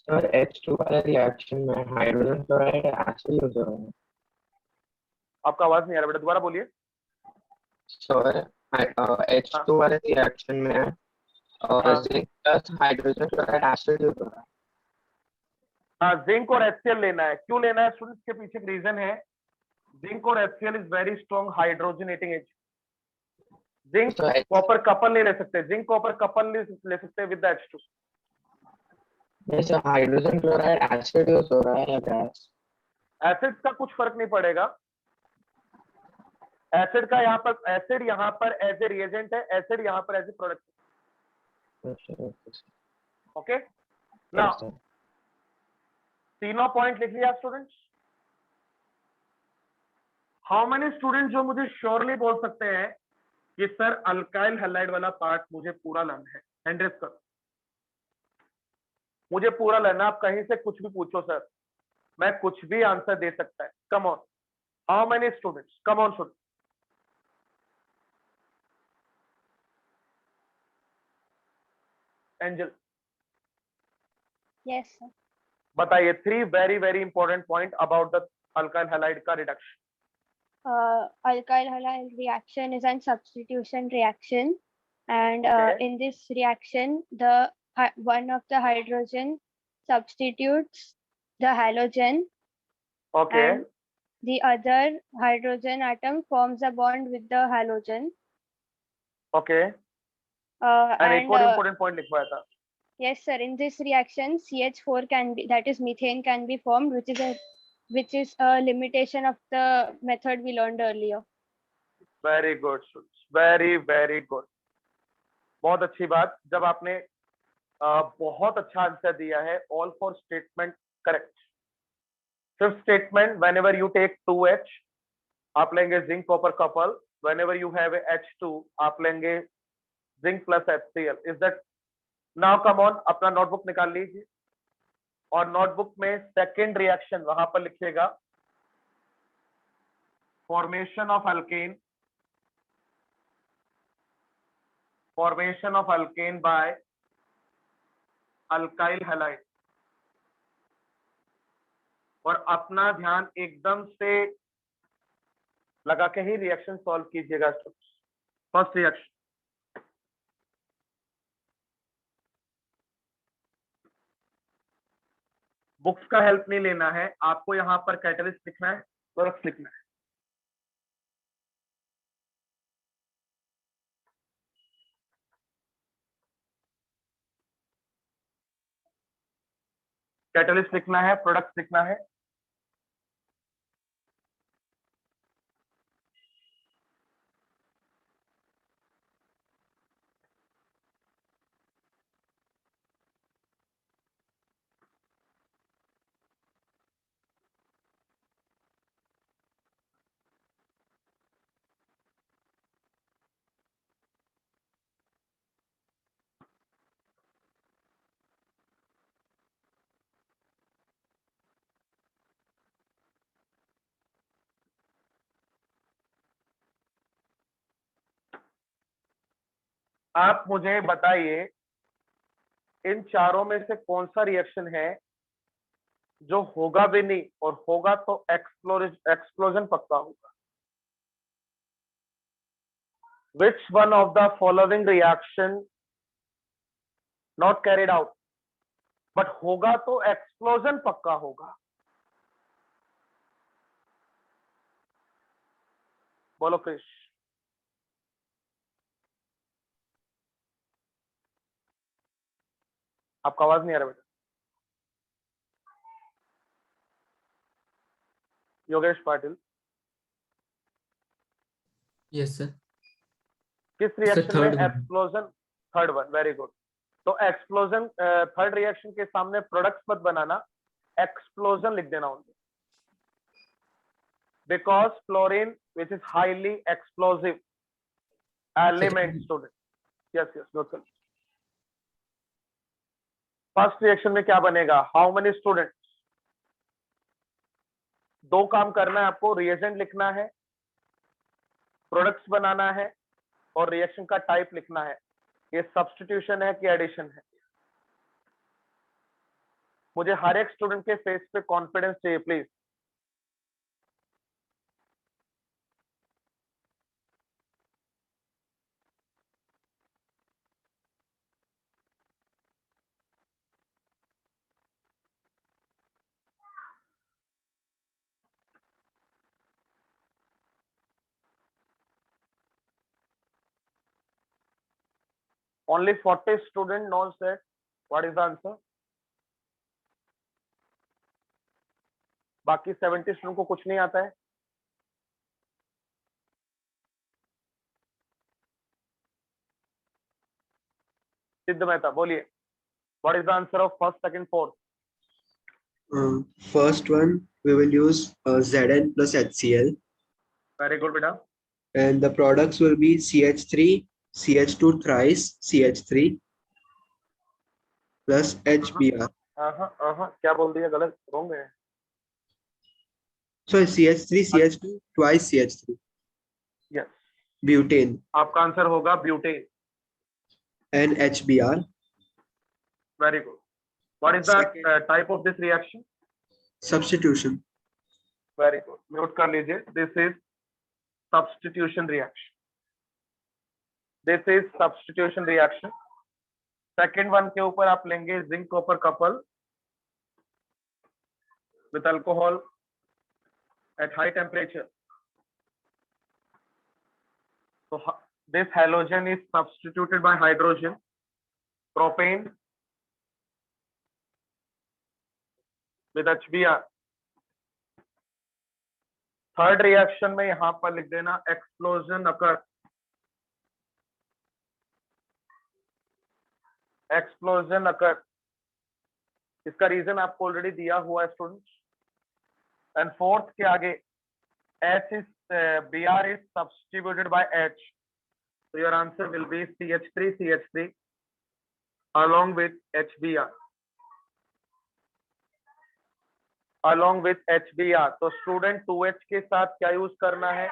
सर H2 वाले रिएक्शन में हाइड्रोजन क्लोराइड एसिड यूज हो रहा है। आपका आवाज नहीं आ रहा बेटा, दोबारा बोलिए। सर H2 वाले रिएक्शन में हाँ। Zinc plus hydrogen chloride acid use हो रहा है। हाँ, जिंक और HCl लेना है। क्यों लेना है स्टूडेंट्स? के पीछे एक रीजन है। जिंक और HCl is very strong hydrogenating agent. Zinc तो कॉपर कपल नहीं ले सकते, जिंक कॉपर कपल नहीं ले सकते विद H2। नहीं sir, hydrogen chloride acid use हो रहा है या गैस? एसिड का कुछ फर्क नहीं पड़ेगा। एसिड का यहाँ पर, एसिड यहाँ पर एज ए रिएजेंट है, एसिड यहाँ पर एज ए प्रोडक्ट। ओके ना, तीनों पॉइंट लिख लिया स्टूडेंट्स? हाउ मेनी स्टूडेंट जो मुझे श्योरली बोल सकते हैं कि सर अल्काइल हैलाइड वाला पार्ट मुझे पूरा लर्न है? हैंड रेज करो। मुझे पूरा लर्न है। आप कहीं से कुछ भी पूछो सर, मैं कुछ भी आंसर दे सकता है। Come on, how many students? Come on student. Angel yes sir. बताइए 3 very very important point about the alkyl halide का reduction. Alkyl halide reaction is an substitution reaction, and Okay. in this reaction, one of the hydrogen substitutes the halogen, okay and the other hydrogen atom forms a bond with the halogen. Okay, Uh, and एक and और important point लिखवाया था। yes, sir. In this reaction, CH4 can be, that is methane, can be formed, which is a limitation of the method we learned earlier. Very good students, very very good. बहुत अच्छी बात। जब आपने बहुत अच्छा answer दिया है। All four statement correct. Fifth statement, whenever you take 2H आप लेंगे zinc copper couple, whenever you have H2 आप लेंगे zinc plus HCl। Is that? Now come on, अपना नोटबुक निकाल लीजिए और नोटबुक में सेकेंड रिएक्शन वहां पर लिखिएगा, formation of alkane, formation of alkane by alkyl halide। और अपना ध्यान एकदम से लगा के ही रिएक्शन सॉल्व कीजिएगा। फर्स्ट रिएक्शन, बुक्स का हेल्प नहीं लेना है आपको, यहाँ पर कैटलिस्ट लिखना है, प्रोडक्ट्स लिखना है। कैटलिस्ट लिखना है, प्रोडक्ट्स लिखना है। आप मुझे बताइए इन चारों में से कौन सा रिएक्शन है जो होगा भी नहीं और होगा तो एक्सप्लोजन पक्का होगा? Which one of the following reaction not carried out but होगा तो एक्सप्लोजन पक्का होगा? बोलो क्रिश। आपका आवाज नहीं आ रहा बेटा। Yogesh Patil, Yes, sir. किस Sir, रिएक्शन में third one. Explosion? Third one, very good. तो एक्सप्लोजन, थर्ड रिएक्शन के सामने प्रोडक्ट्स मत बनाना, एक्सप्लोजन लिख देना उनके, because fluorine which is highly explosive element student. Yes, note कर. फर्स्ट रिएक्शन में क्या बनेगा? How many students? दो काम करना है आपको, रिएजेंट लिखना है, प्रोडक्ट्स बनाना है, और रिएक्शन का टाइप लिखना है. ये सब्स्टिट्यूशन है कि एडिशन है? मुझे हर एक स्टूडेंट के फेस पे कॉन्फिडेंस चाहिए please. Only 40 student knows that. What is the answer? बाकी 70 स्टूडेंट को कुछ नहीं आता है. सिद्ध मेहता बोलिए. What is the answer of first, second, fourth? First one we will use Zn plus HCl. Very good बेटा. And the products will be CH3, CH2 thrice, CH3 plus HBr. क्या बोल दिया? गलत रॉन्ग है. Sorry, CH3, CH2 twice CH3. Yes. Butane. आपका answer होगा butane. And HBr. Very good. What is the type of this reaction? Substitution. Very good. Note कर लीजिए. This is substitution reaction. This is substitution reaction. Second one के ऊपर आप लेंगे zinc copper couple with alcohol at high temperature. So this halogen is substituted by hydrogen, propane with HBr. Third reaction में यहां पर लिख देना एक्सप्लोजन अकर. Explosion अकर. इसका रीजन आपको ऑलरेडी दिया हुआ है स्टूडेंट्स. एंड फोर्थ के आगे H is Br is substituted by H. So your answer will be CH3 along with HBr. Along with HBr. तो स्टूडेंट 2H के साथ क्या यूज करना है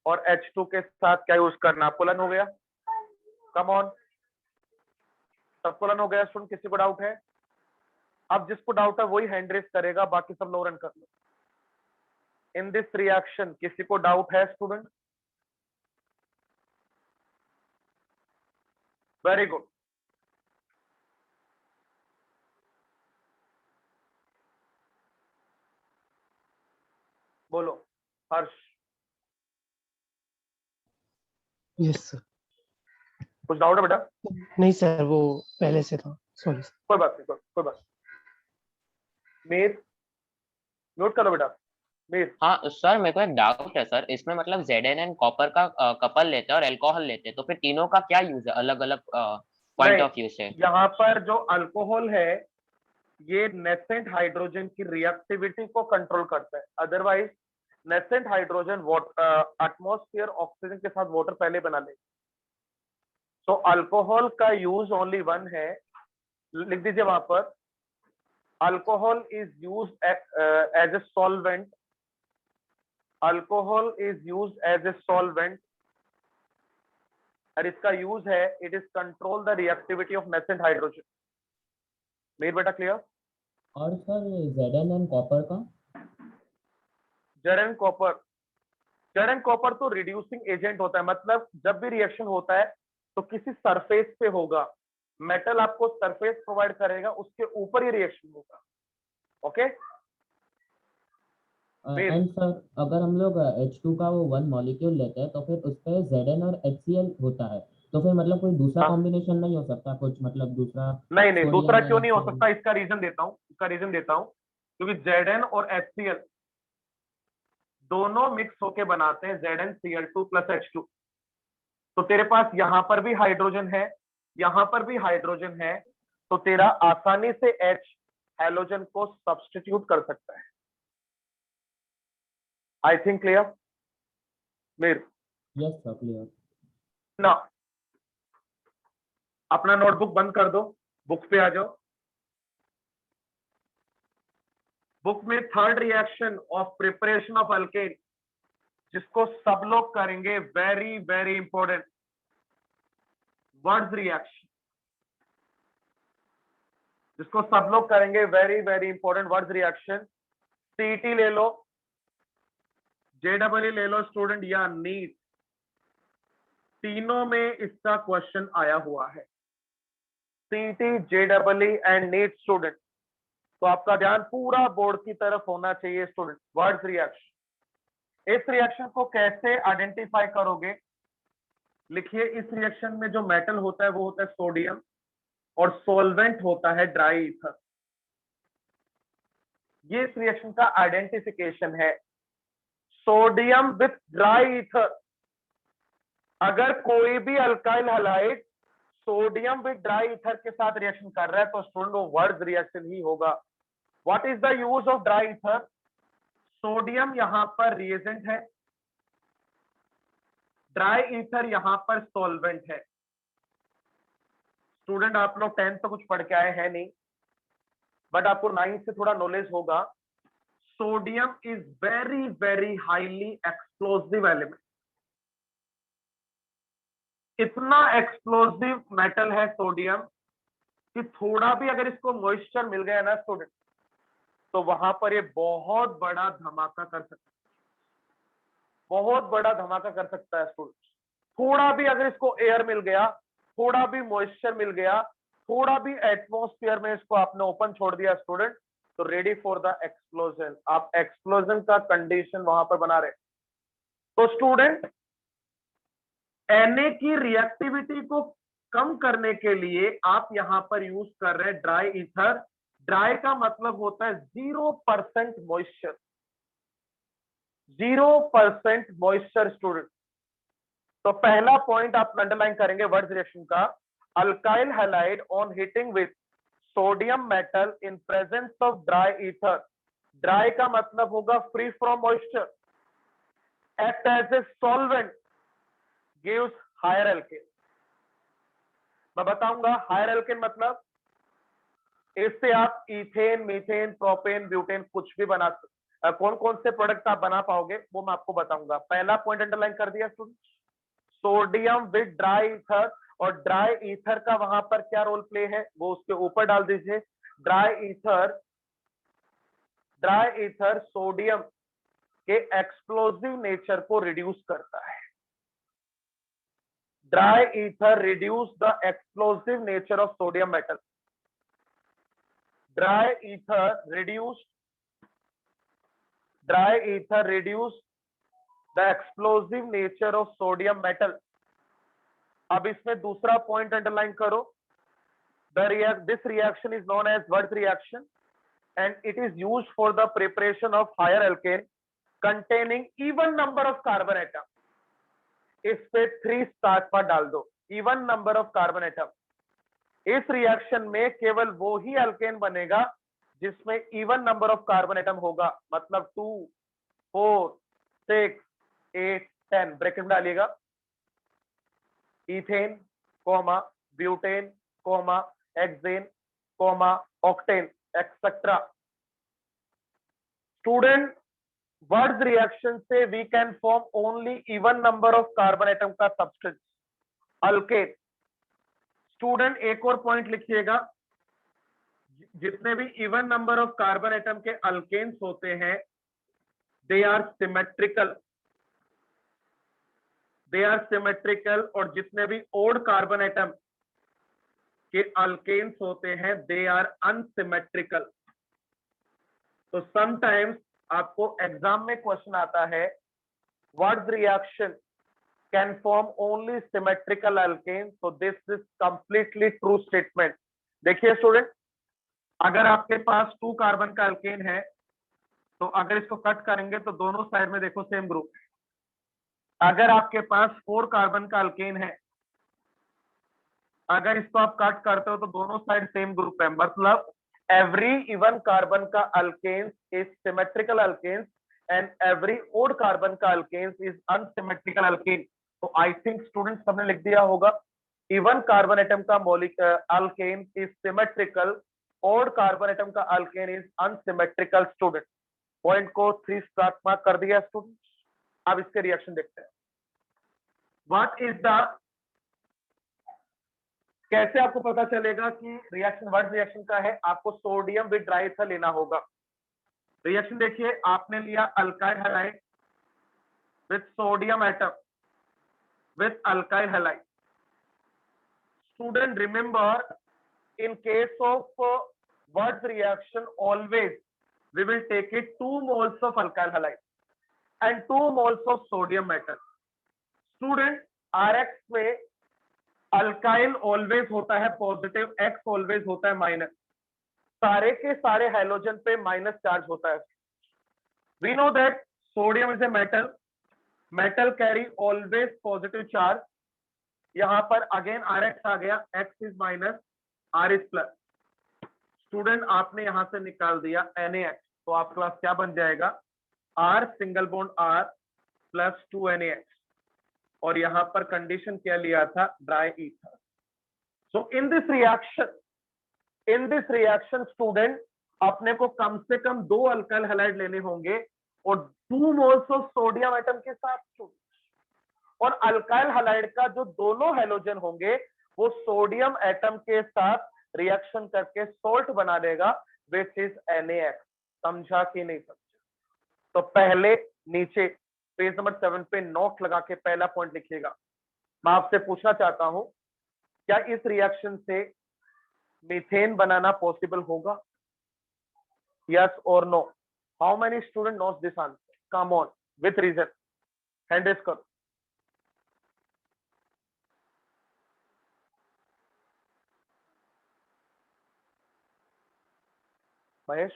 और H2 के साथ क्या यूज करना? आपको लर्न हो गया? कम ऑन, सबको लर्न हो गया स्टूडेंट? किसी को डाउट है? अब जिसको डाउट है वही हैंड रेस करेगा, बाकी सब लोग रन कर लो. इन दिस रिएक्शन किसी को डाउट है स्टूडेंट? Very good. बोलो हर्ष. Yes sir. कुछ डाउट है बेटा? नहीं सर, वो पहले से था. Sorry sir. कोई बात नहीं, कोई बात. मीर नोट करो बेटा. मीर. हाँ सर, मेरे को एक डाउट है सर. इसमें मतलब Zn एंड कॉपर का कपल लेते हैं और अल्कोहल लेते हैं, तो फिर तीनों का क्या यूज है अलग अलग पॉइंट ऑफ व्यू से? यहाँ पर जो अल्कोहल है ये नेसेंट हाइड्रोजन की रिएक्टिविटी को कंट्रोल करता है. Otherwise nascent hydrogen atmosphere oxygen के साथ वाटर पहले बना ले. तो अल्कोहल का यूज ओनली वन है. लिख दीजिए वहां पर, alcohol is use as a solvent. Alcohol is use as a solvent और इसका यूज है it is control the reactivity of nascent hydrogen. मेरे बेटा क्लियर? और सर Zn एंड कॉपर का? Zn कॉपर तो रिड्यूसिंग एजेंट होता है. मतलब जब भी रिएक्शन होता है तो किसी सरफेस पे होगा, मेटल आपको सरफेस प्रोवाइड करेगा, उसके ऊपर ही रिएक्शन होगा. ओके. एंड सर अगर हम लोग H2 का वो वन मॉलिक्यूल लेते हैं तो फिर उस पे Zn और HCl होता है, तो फिर मतलब कोई दूसरा कॉम्बिनेशन नहीं हो सकता कुछ? मतलब दूसरा नहीं दूसरा क्यों नहीं हो सकता? इसका रीजन देता हूं. क्योंकि Zn और HCl दोनों मिक्स होके बनाते हैं ZnCl2 प्लस H2. तो तेरे पास यहां पर भी हाइड्रोजन है, यहां पर भी हाइड्रोजन है, तो तेरा आसानी से H हैलोजन को सब्स्टिट्यूट कर सकता है. I think clear? Mir Yes, sir, clear. ना, अपना नोटबुक बंद कर दो, बुक पे आ जाओ। बुक में third reaction of preparation of alkane, जिसको सब लोग करेंगे, very very important, words reaction, जिसको सब लोग करेंगे, very very important, words reaction. सीटी ले लो, जेडब्ल्यू ले लो स्टूडेंट, या नीट, तीनों में इसका क्वेश्चन आया हुआ है। सीटी, जेडब्ल्यू एंड नीट स्टूडेंट, तो आपका ध्यान पूरा बोर्ड की तरफ होना चाहिए स्टूडेंट। वर्ड्स रिएक्शन, इस रिएक्शन को कैसे आइडेंटिफाई करोगे? लिखिए, इस रिएक्शन में जो मेटल होता है वो होता है सोडियम, और सोलवेंट होता है ड्राई ईथर। ये इस रिएक्शन का आइडेंटिफिकेशन है, सोडियम विथ ड्राई ईथर। अगर कोई भी alkyl halide sodium with dry ether के साथ रिएक्शन कर रहा है तो स्टूडेंट वो वर्ड्स रिएक्शन ही होगा। What is the use of dry ether? Sodium यहां पर रिएजेंट है, ड्राई ईथर यहां पर सॉल्वेंट है। स्टूडेंट आप लोग 10th तो कुछ पढ़ के आए हैं नहीं, बट आपको 9th से थोड़ा नॉलेज होगा। Sodium is very very highly explosive element, इतना एक्सप्लोसिव मेटल है सोडियम कि थोड़ा भी अगर इसको मॉइस्चर मिल गया ना स्टूडेंट, तो वहां पर ये बहुत बड़ा धमाका कर सकता है, बहुत बड़ा धमाका कर सकता है स्टूडेंट। थोड़ा भी अगर इसको एयर मिल गया, थोड़ा भी मॉइस्चर मिल गया, थोड़ा भी एटमॉस्फेयर में इसको आपने ओपन छोड़ दिया स्टूडेंट, तो रेडी फॉर द एक्सप्लोजन। आप एक्सप्लोजन का कंडीशन वहां पर बना रहे। तो स्टूडेंट Na की रिएक्टिविटी को कम करने के लिए आप यहां पर यूज कर रहे हैं ड्राई ईथर। ड्राई का मतलब होता है 0% मॉइस्चर, 0% मॉइस्चर स्टूडेंट। तो पहला पॉइंट आप अंडरलाइन करेंगे वर्ड्स रिएक्शन का, alkyl halide on heating with sodium metal in presence of dry ether. Dry का मतलब होगा free from moisture, act as a solvent, gives higher alkane. मैं बताऊंगा हायर एल्केन मतलब, इससे आप इथेन, मीथेन, प्रोपेन, ब्यूटेन कुछ भी बना सकते। कौन कौन से प्रोडक्ट आप बना पाओगे वो मैं आपको बताऊंगा। पहला पॉइंट अंडरलाइन कर दिया student, sodium with dry ether, और ड्राई ईथर का वहां पर क्या रोल प्ले है वो उसके ऊपर डाल दीजिए। ड्राई ईथर सोडियम के एक्सप्लोसिव नेचर को रिड्यूस करता है। Dry ether reduce the explosive nature of sodium metal. Dry ether reduce the explosive nature of sodium metal. अब इसमें दूसरा पॉइंट अंडरलाइन करो, this reaction is known as Wurtz reaction and it is used for the preparation of higher alkane containing even number of carbon atom। इस पे 3 start पर डाल दो, even number of carbon atom. इस reaction में केवल वो ही अल्केन बनेगा जिसमें even number of carbon atom होगा, मतलब 2, 4, 6, 8, 10 ब्रैकेट में डालिएगा। Ethane, butane, hexane, octane, etcetera. Student Wurtz reaction से we can form only even number of carbon atom का सब्सटेंस अल्केन। स्टूडेंट एक और पॉइंट लिखिएगा, जितने भी even number of carbon atom के अल्केन्स होते हैं दे आर सिमेट्रिकल, और जितने भी ओड कार्बन एटम के अल्केन्स होते हैं दे आर अनसिमेट्रिकल। तो समटाइम्स आपको एग्जाम में क्वेश्चन आता है Wurtz reaction can form only symmetrical alkane, so this is completely true statement। देखिए स्टूडेंट, अगर आपके पास 2 कार्बन का अल्केन है तो अगर इसको कट करेंगे तो दोनों साइड में देखो सेम ग्रुप। अगर आपके पास 4 कार्बन का अल्केन है, अगर इसको आप कट करते हो तो दोनों साइड सेम ग्रुप है, मतलब एवरी इवन कार्बन का alkanes is symmetrical alkanes and every odd carbon का alkanes is unsymmetrical alkane. तो I think students सबने लिख दिया होगा, even carbon atom का alkane is symmetrical, odd carbon atom का alkane is unsymmetrical. student point को 3 स्टार मार्क कर दिया स्टूडेंट्स. अब इसके रिएक्शन देखते हैं. व्हाट इज द, कैसे आपको पता चलेगा कि रिएक्शन व्हाट रिएक्शन का है? आपको सोडियम विद ड्राई ईथर लेना होगा. रिएक्शन देखिए, आपने लिया alkyl halide with sodium atom with alkyl halide. Student remember, in case of what reaction always we will take it 2 moles of alkyl halide and 2 moles of sodium metal. Student, Rx में alkyl always होता है positive, X always होता है minus. सारे के सारे hydrogen पे minus charge होता है. We know that sodium is a metal. Metal carry always positive charge. यहाँ पर अगेन Rx आ गया, X is minus, R is plus. Student, आपने यहां से निकाल दिया NaH, तो आपके पास क्या बन जाएगा? R single bond R plus 2 NaH, और यहां पर कंडीशन क्या लिया था? Dry ether. So in this reaction student, अपने को कम से कम 2 अल्काइल हैलाइड लेने होंगे और 2 मोल्स ऑफ सोडियम एटम के साथ. और अल्काइल हैलाइड का जो दोनों हैलोजन होंगे वो सोडियम एटम के साथ रिएक्शन करके सोल्ट बना देगा, विच इज NaX. समझा कि नहीं समझा? तो पहले नीचे पेज नंबर 7 पे नोट लगा के पहला पॉइंट लिखिएगा. मैं आपसे पूछना चाहता हूं, क्या इस रिएक्शन से मीथेन बनाना पॉसिबल होगा? यस और no? How many student knows this answer? Come on with reason, hand raise करो. महेश,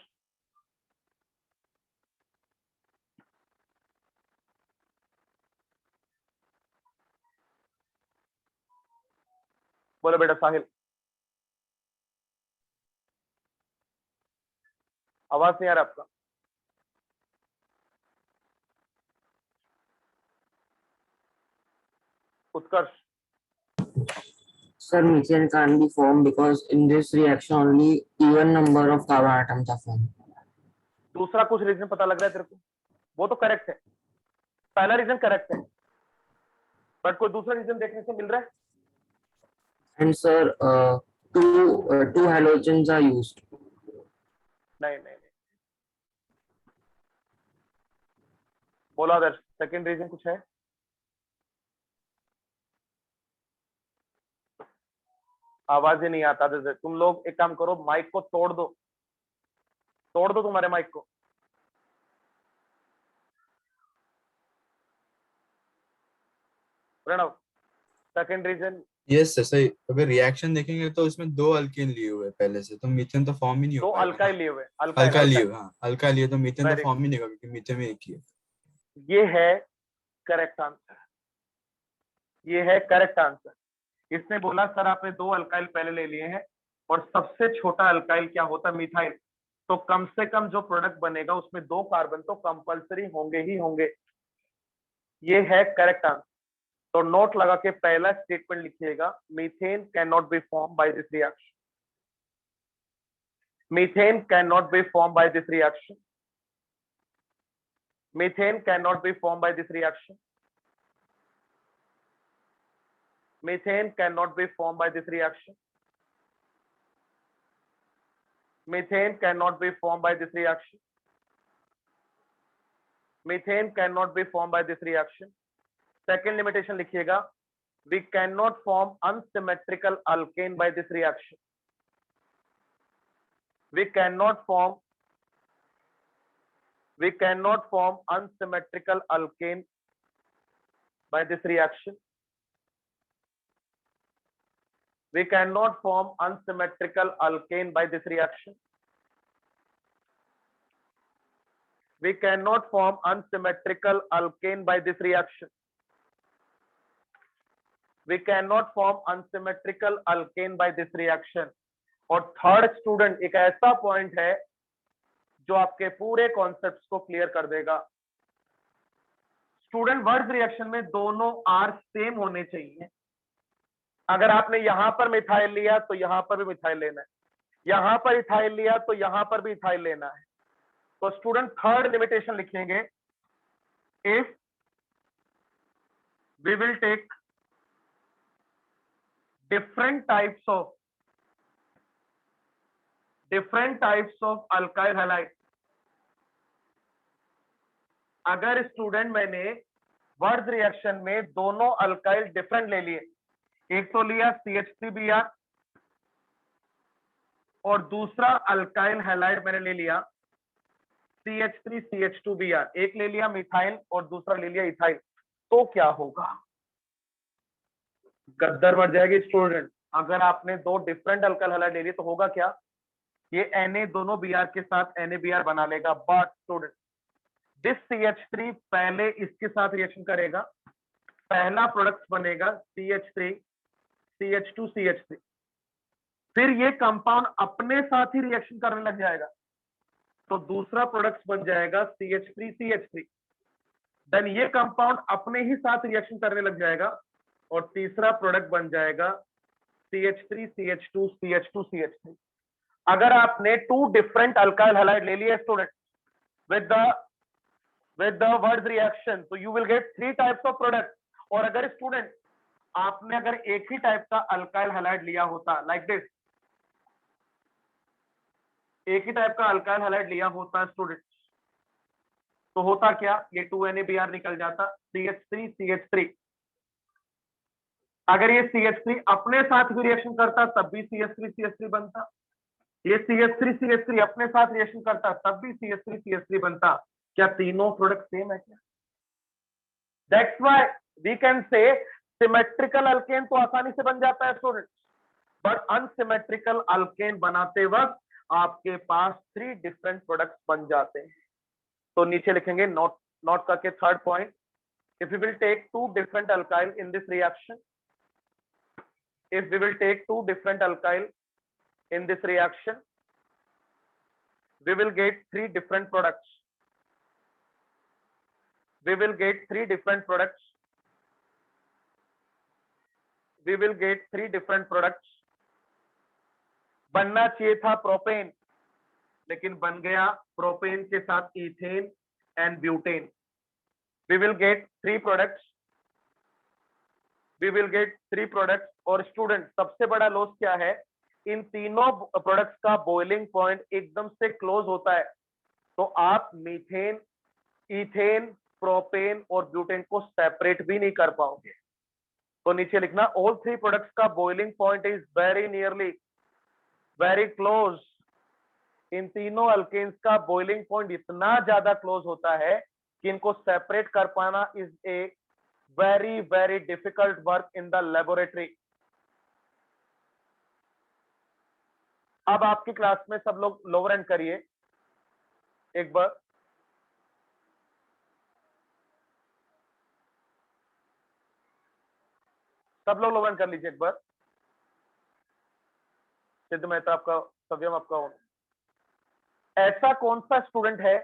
बोलो बेटा. साहिल, आवाज नहीं आ रहा आपका. उत्कर्ष, Sir, methane can't be formed because in this reaction only even number of carbon atoms are formed. दूसरा कुछ रीजन पता लग रहा है तेरे को? वो तो करेक्ट है, पहला रीजन करेक्ट है, बट कोई दूसरा रीजन देखने से मिल रहा है? And sir, two halogens are used. नहीं नहीं नहीं. बोला अदर्श, सेकंड रीजन कुछ है? आवाज ही नहीं आता. तुम लोग एक काम करो, माइक को तोड़ दो तुम्हारे माइक को. Pranav, second reason. Yes sir, सही. अगर रिएक्शन देखेंगे तो इसमें 2 अल्केन लिए हुए पहले से, तो मीथेन तो फॉर्म ही नहीं दो हो पाएगा. अल्काइल लिए हुए. अल्काइल लिए, हाँ अल्काइल लिए, तो मीथेन तो Very फॉर्म ही नहीं होगा क्योंकि मीथेन में एक ही है. ये है करेक्ट आंसर. ये है करेक्ट आंसर. इसने बोला सर आपने 2 अल्काइल पहले ले लिए हैं और सबसे छोटा अल्काइल क्या होता है? मिथाइल. तो कम से कम जो प्रोडक्ट बनेगा उसमें 2 कार्बन तो कंपलसरी होंगे ही होंगे. ये है करेक्ट आंसर. तो नोट लगा के पहला स्टेटमेंट लिखिएगा, methane can not be form by this reaction. Methane can not be form by this reaction. Methane can not be form by this reaction. Methane cannot be formed by this reaction. Methane cannot be formed by this reaction. Methane cannot be formed by this reaction. Second limitation लिखिएगा, we cannot form unsymmetrical alkane by this reaction. We cannot form unsymmetrical alkane by this reaction. We cannot form unsymmetrical alkane by this reaction. We cannot form unsymmetrical alkane by this reaction. We cannot form unsymmetrical alkane by this reaction. और third student एक ऐसा point है जो आपके पूरे concepts को clear कर देगा. स्टूडेंट वर्ड्स रिएक्शन में दोनों आर सेम होने चाहिए। अगर आपने यहां पर मिथाइल लिया तो यहां पर भी मिथाइल लेना है, यहां पर इथाइल लिया तो यहां पर भी इथाइल लेना है। तो स्टूडेंट थर्ड लिमिटेशन लिखेंगे, if we will take different types of alkyl halide। अगर स्टूडेंट मैंने वर्ड्स रिएक्शन में दोनों अल्काइल डिफरेंट ले लिए, एक तो लिया CH3Br और दूसरा अल्काइल हैलाइड मैंने ले लिया CH3CH2Br, एक ले लिया मिथाइल और दूसरा ले लिया इथाइल, तो क्या होगा? गद्दर मर जाएगी स्टूडेंट। अगर आपने दो डिफरेंट अल्काइल हैलाइड ले लिए तो होगा क्या? ये Na दोनों Br के साथ NaBr बना लेगा, बट स्टूडेंट दिस CH3 पहले इसके साथ रिएक्शन करेगा, पहला प्रोडक्ट बनेगा CH3 CH2 CH3, फिर ये कंपाउंड अपने साथ ही रिएक्शन करने लग जाएगा, तो दूसरा प्रोडक्ट बन जाएगा CH3 CH3, देन ये कंपाउंड अपने ही साथ रिएक्शन करने लग जाएगा और तीसरा प्रोडक्ट बन जाएगा CH3 CH2 CH2 CH3। अगर आपने टू डिफरेंट अल्काइल हैलाइड ले लिए student with the words reaction, so you will get three types of product। और अगर स्टूडेंट आपने अगर एक ही टाइप का अल्काइल हैलाइड लिया होता लाइक दिस, एक ही टाइप का अल्काइल हैलाइड लिया होता स्टूडेंट, तो होता क्या? ये 2NaBr निकल जाता, CH3 CH3। अगर ये CH3 अपने साथ भी रिएक्शन करता तब भी CH3 CH3 बनता, ये CH3 CH3 अपने साथ रिएक्शन करता तब भी CH3 CH3 बनता। क्या तीनों प्रोडक्ट सेम है क्या? That's why we can say symmetrical alkane तो आसानी से बन जाता है स्टूडेंट, बट अनसिमेट्रिकल अल्केन बनाते वक्त आपके पास 3 डिफरेंट प्रोडक्ट्स बन जाते हैं। तो नीचे लिखेंगे नोट करके third point, if we will take 2 different alkyl in this reaction, if we will take 2 different alkyl in this reaction, we will get 3 different products, we will get 3 different products, we will get 3 different products। बनना चाहिए था propane, लेकिन बन गया propane के साथ ethane and butane. we will get 3 products, we will get 3 products। और student सबसे बड़ा लॉस क्या है? इन तीनों प्रोडक्ट्स का बॉइलिंग पॉइंट एकदम से क्लोज होता है, तो आप मीथेन, इथेन, प्रोपेन और ब्यूटेन को सेपरेट भी नहीं कर पाओगे। तो नीचे लिखना, ऑल 3 प्रोडक्ट्स का boiling point is very nearly, very close. इन तीनों अल्केन्स का बॉइलिंग पॉइंट इतना ज्यादा क्लोज होता है कि इनको सेपरेट कर पाना is a very very difficult work in the laboratory। अब आपकी क्लास में सब लोग लोअर एंड करिए एक बार, सब लोग लोअर एंड कर लीजिए एक बार। सिद्ध मेहता आपका, सव्यम आपका हो। ऐसा कौन सा स्टूडेंट है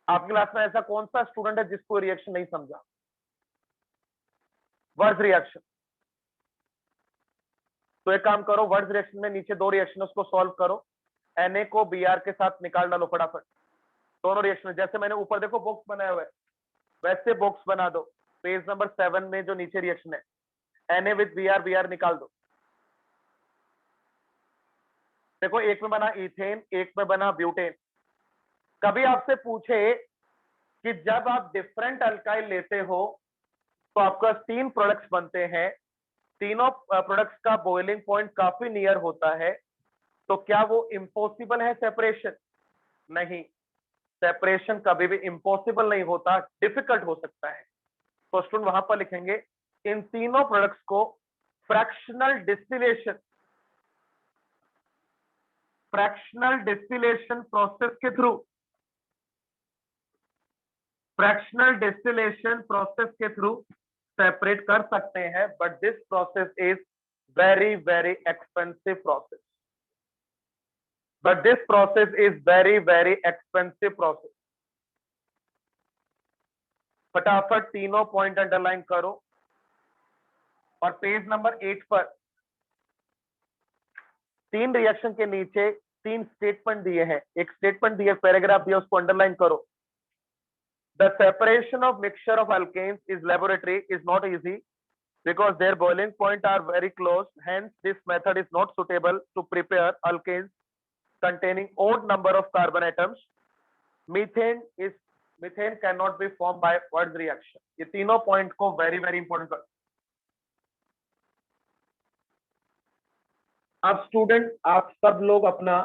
आपकी क्लास में, ऐसा कौन सा स्टूडेंट है जिसको रिएक्शन नहीं समझा? Words reaction. तो एक काम करो, वर्ड्स रिएक्शन में नीचे 2 रिएक्शन उसको सॉल्व करो, Na को Br के साथ निकाल डालो फटाफट, दोनों रिएक्शन। जैसे मैंने ऊपर देखो बॉक्स बनाया हुआ है, वैसे बॉक्स बना दो। पेज नंबर 7 में जो नीचे रिएक्शन है, Na विद Br निकाल दो। देखो एक में बना इथेन, एक में बना ब्यूटेन। कभी आपसे पूछे कि जब आप डिफरेंट अल्काइल लेते हो तो आपका 3 प्रोडक्ट्स बनते हैं, तीनों प्रोडक्ट्स का बॉइलिंग पॉइंट काफी नियर होता है, तो क्या वो इम्पॉसिबल है सेपरेशन? नहीं, सेपरेशन कभी भी इम्पॉसिबल नहीं होता, डिफिकल्ट हो सकता है। तो स्टूडेंट वहां पर लिखेंगे, इन तीनों प्रोडक्ट्स को फ्रैक्शनल डिस्टिलेशन प्रोसेस के थ्रू, फ्रैक्शनल डिस्टिलेशन प्रोसेस के थ्रू सेपरेट कर सकते हैं, but this process is very very expensive process, but this process is very very expensive process। फटाफट तीनों पॉइंट अंडरलाइन करो और पेज नंबर 8 पर 3 रिएक्शन के नीचे 3 स्टेटमेंट दिए हैं, एक स्टेटमेंट दिया, पैराग्राफ दिया, उसको अंडरलाइन करो। The separation of mixture of alkanes is laboratory is not easy because their boiling point are very close. Hence, this method is not suitable to prepare alkanes containing odd number of carbon atoms. Methane cannot be formed by Wurtz reaction. ये तीनों point को very very important कर। अब student आप सब लोग अपना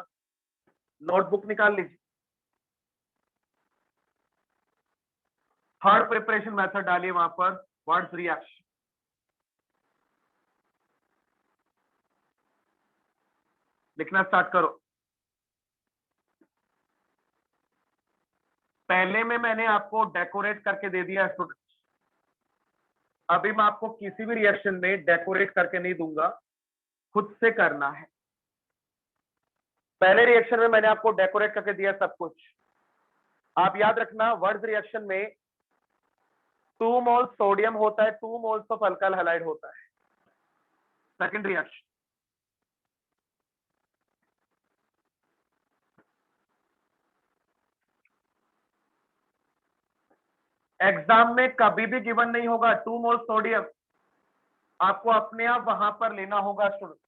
notebook निकाल लीजिए, थर्ड प्रिपरेशन मेथड डालिए वहां पर, वर्ड्स रिएक्शन। लिखना स्टार्ट करो। पहले में मैंने आपको डेकोरेट करके दे दिया स्टूडेंट्स, अभी मैं आपको किसी भी रिएक्शन में डेकोरेट करके नहीं दूंगा, खुद से करना है। पहले रिएक्शन में मैंने आपको डेकोरेट करके दिया सब कुछ। आप याद रखना, वर्ड्स रिएक्शन में 2 मोल सोडियम होता है, 2 मोल्स ऑफ अल्काइल हैलाइड होता है। सेकंड रिएक्शन, एग्जाम में कभी भी गिवन नहीं होगा 2 मोल सोडियम, आपको अपने आप वहां पर लेना होगा स्टूडेंट।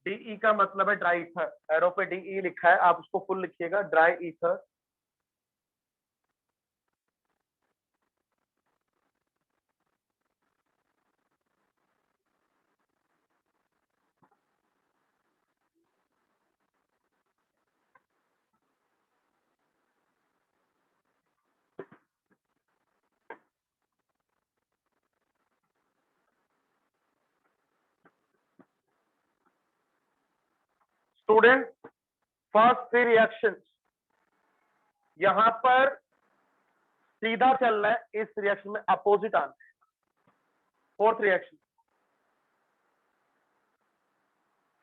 डीई का मतलब है ड्राई ईथर, एरो पे डीई लिखा है, आप उसको फुल लिखिएगा, dry ether. Student first 3 reactions यहां पर सीधा चलना है, इस रिएक्शन में अपोजिट आना है। फोर्थ रिएक्शन,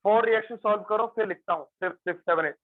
4 रिएक्शन सॉल्व करो, फिर लिखता हूं 5th 6th 7th 8th।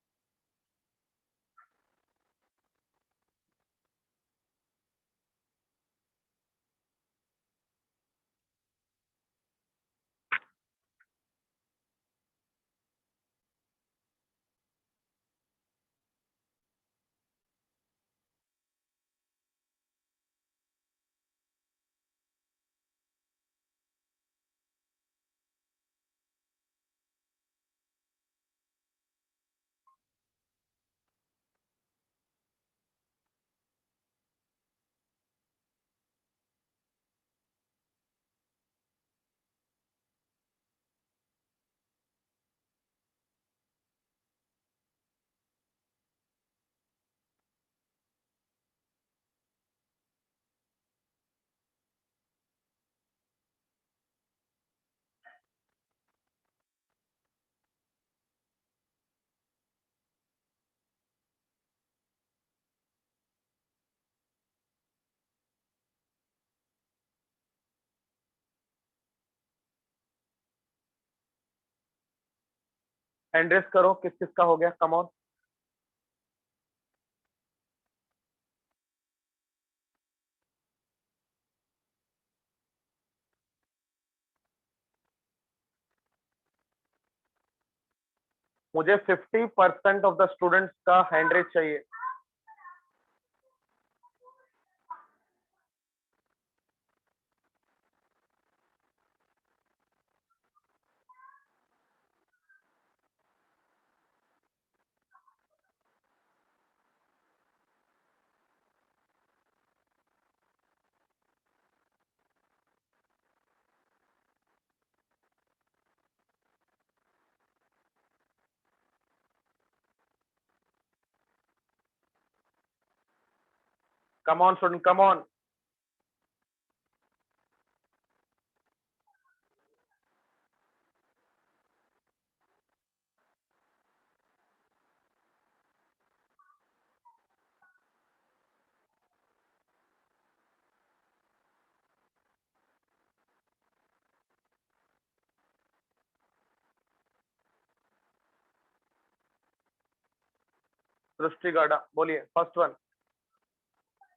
Andreas करो, किस किस का हो गया, कम ऑन। मुझे 50% ऑफ द स्टूडेंट्स का हैंड रेज चाहिए। Come on student, come on. Srishti Gada बोलिए, फर्स्ट वन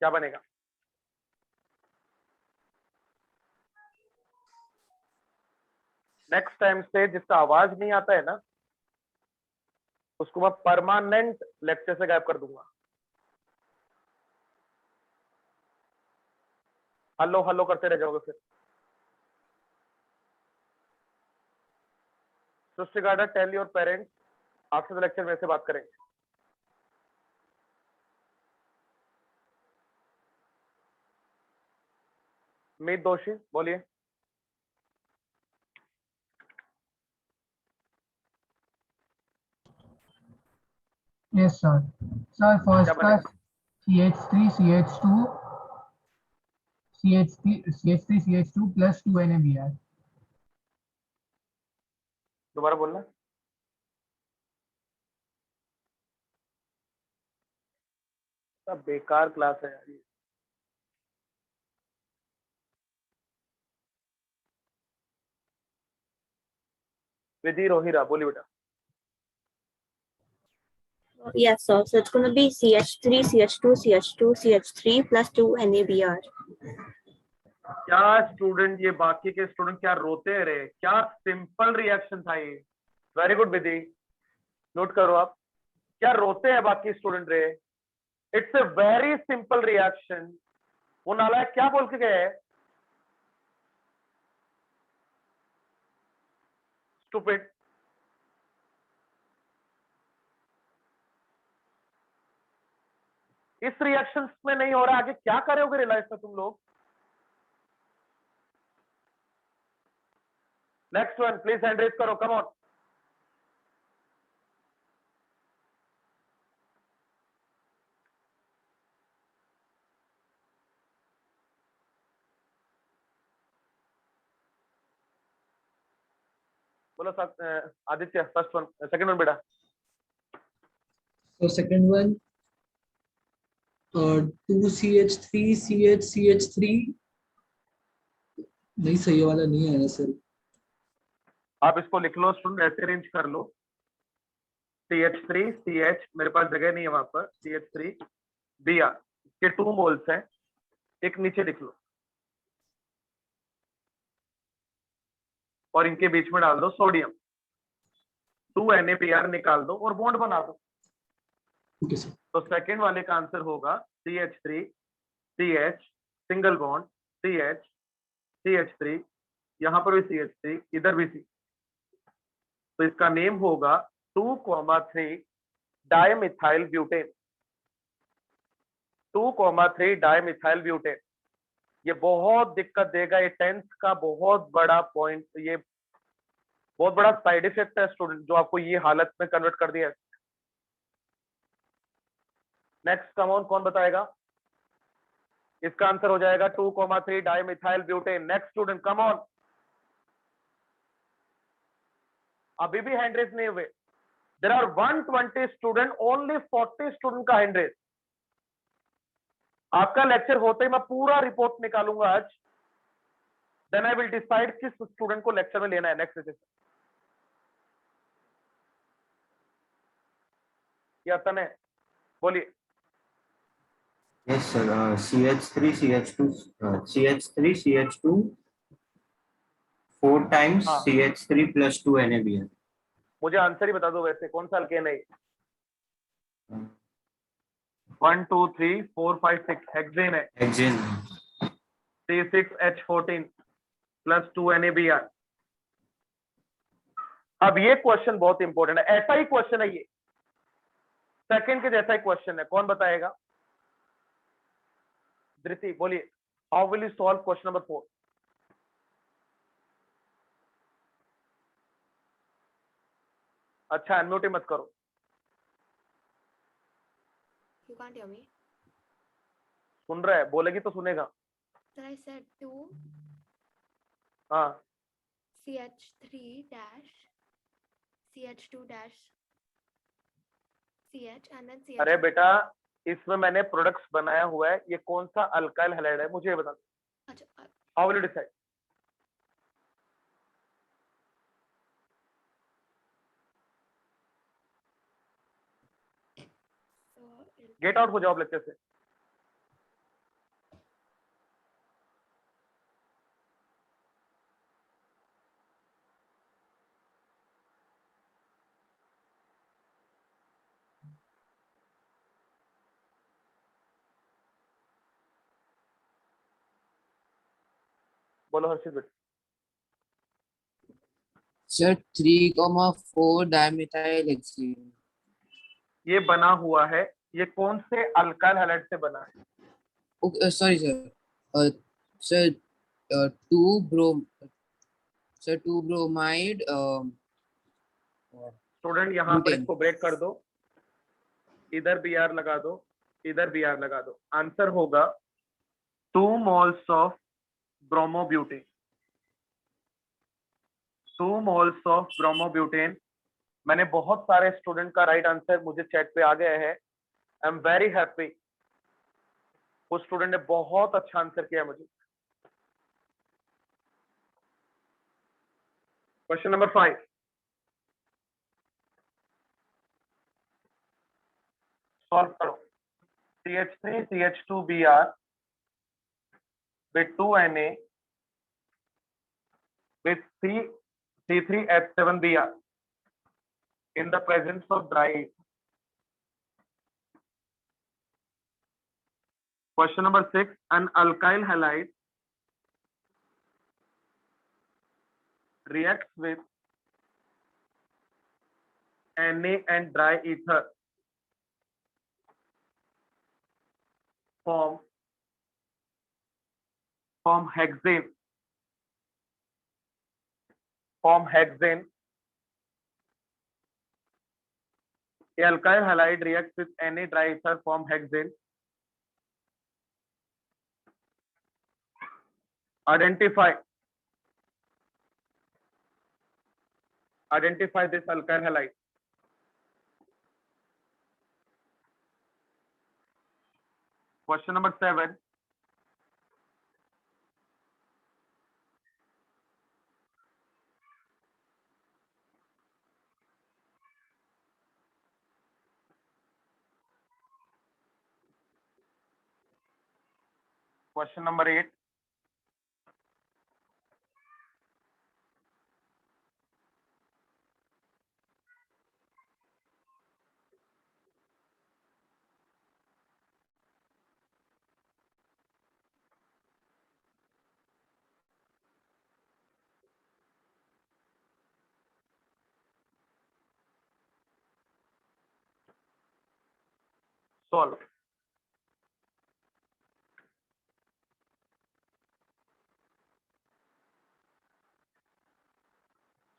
क्या बनेगा? नेक्स्ट टाइम से जिसका आवाज नहीं आता है ना, उसको मैं परमानेंट लेक्चर से गायब कर दूंगा। हल्लो हल्लो करते रह जाओगे फिर। Srishti Gada, tell your parents after the lecture मेरे से बात करेंगे। मीत दोषी बोलिए। Yes, sir. Sir, क्या first बनेगा? CH3, CH2, CH3, CH2 plus 2 NaBr. दोबारा बोलना। सब बेकार क्लास है यार ये। विधि रोहिरा बोली बेटा। Yes, sir. So it's going to be CH3, CH2, CH2, CH3 plus 2 NaBr. क्या स्टूडेंट, ये बाकी के स्टूडेंट क्या रोते रहे? क्या सिंपल रिएक्शन था ये। वेरी गुड विधि, नोट करो आप। क्या रोते हैं बाकी स्टूडेंट रे? It's a very simple reaction. वो नालायक क्या बोल के गए? स्टूपिड। इस रिएक्शंस में नहीं हो रहा, आगे क्या करोगे रे लाइफ में तुम लोग? Next one please hand raise करो, कम ऑन। बोलो Aditya, first one, second one बेटा। So second one, 2CH3 CH3 नहीं, सही वाला नहीं है सर। आप इसको लिख लो स्टूडेंट, ऐसे अरेंज कर लो। CH3 CH, मेरे पास जगह नहीं है वहां पर। CH3 Br के 2 मोल्स हैं, एक नीचे लिख लो और इनके बीच में डाल दो सोडियम। 2 NaBr निकाल दो और बॉन्ड बना दो। Okay sir. तो सेकंड वाले का आंसर होगा CH3 CH single bond CH CH3, यहां पर भी CH3, इधर भी C। तो इसका नेम होगा 2,3 डाइमिथाइल ब्यूटेन। 2,3 dimethyl butane. ये बहुत दिक्कत देगा, ये 10th का बहुत बड़ा पॉइंट, ये बहुत बड़ा साइड इफेक्ट है स्टूडेंट, जो आपको ये हालत में कन्वर्ट कर दिया है। नेक्स्ट कम ऑन, कौन बताएगा? इसका आंसर हो जाएगा 2,3 dimethyl butane. Next student come on. अभी भी हैंड रेस नहीं हुए। There are 120 student, only 40 student का हैंड रेस। आपका लेक्चर होते ही मैं पूरा रिपोर्ट निकालूंगा आज, देन आई विल डिसाइड किस स्टूडेंट को लेक्चर में लेना है नेक्स्ट सेशन। या तने बोलिए। Yes, sir. CH3, CH2, CH3, CH2, 4 times हाँ, CH3 plus 2 NaBr. मुझे आंसर ही बता दो वैसे, कौन सा अल्केन है? 1 2 3 4 5 6 हेक्सेन है। Hexane. C6H14 plus 2 NaBr। अब ये क्वेश्चन बहुत इंपॉर्टेंट है, ऐसा ही क्वेश्चन है ये, सेकंड के जैसा ही क्वेश्चन है। कौन बताएगा? धृति बोलिए। How will you solve question number 4? अच्छा, अनम्यूट मत करो। You can't hear me. सुन रहा है, बोलेगी तो सुनेगा। Sir, I said 2 हाँ, CH3 dash CH2 dash CH and then CH. अरे बेटा, इसमें मैंने प्रोडक्ट्स बनाया हुआ है, ये कौन सा अल्काइल हैलाइड है मुझे ये बता दो। अच्छा, how will you decide? so get out हो जाओ लेक्चर से। बोलो हर्षित बेटा। Sir, 3,4 dimethyl hexene. ये बना हुआ है, ये कौन से अल्काइल हैलाइड से बना है? Okay, sorry, sir. Sir, two bromide. Student यहाँ पर Butane. इसको ब्रेक कर दो, इधर बी आर लगा दो, इधर बी आर लगा दो। आंसर होगा 2 moles of bromobutane. 2 moles of bromobutane. मैंने बहुत सारे स्टूडेंट का राइट आंसर मुझे चैट पे आ गया है। I am very happy. उस स्टूडेंट ने बहुत अच्छा आंसर किया मुझे। Question number 5। सॉल्व करो। CH3 CH2Br with 2Na with C3H7Br in the presence of dry ether. Question number 6. An alkyl halide reacts with Na and dry ether form hexane. Form hexane. A alkyl halide reacts with Na dry ether form hexane. Identify this alkyl halide. Question number 7. Question number 8. Solve.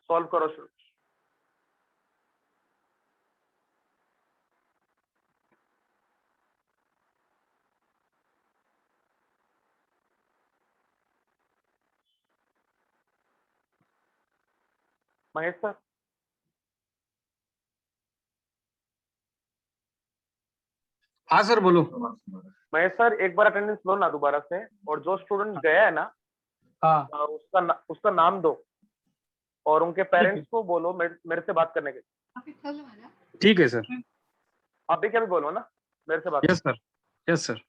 Solve करो शुरू। Mahesh sir. हाँ sir बोलो। Mahesh sir एक बार attendance लो ना दोबारा से, और जो स्टूडेंट गया है ना हाँ उसका नाम दो, और उनके पेरेंट्स को बोलो मेरे से बात करने के लिए। ठीक है सर। आप भी क्या भी बोलो ना मेरे से बात। Yes sir, yes sir.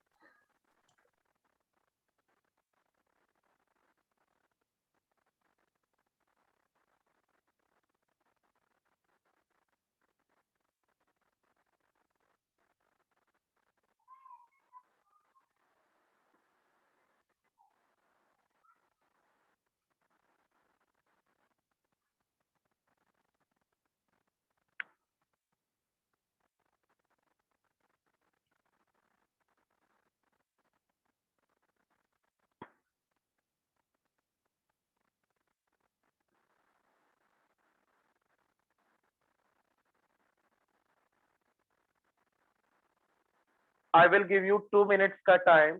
I will give you 2 minutes का टाइम।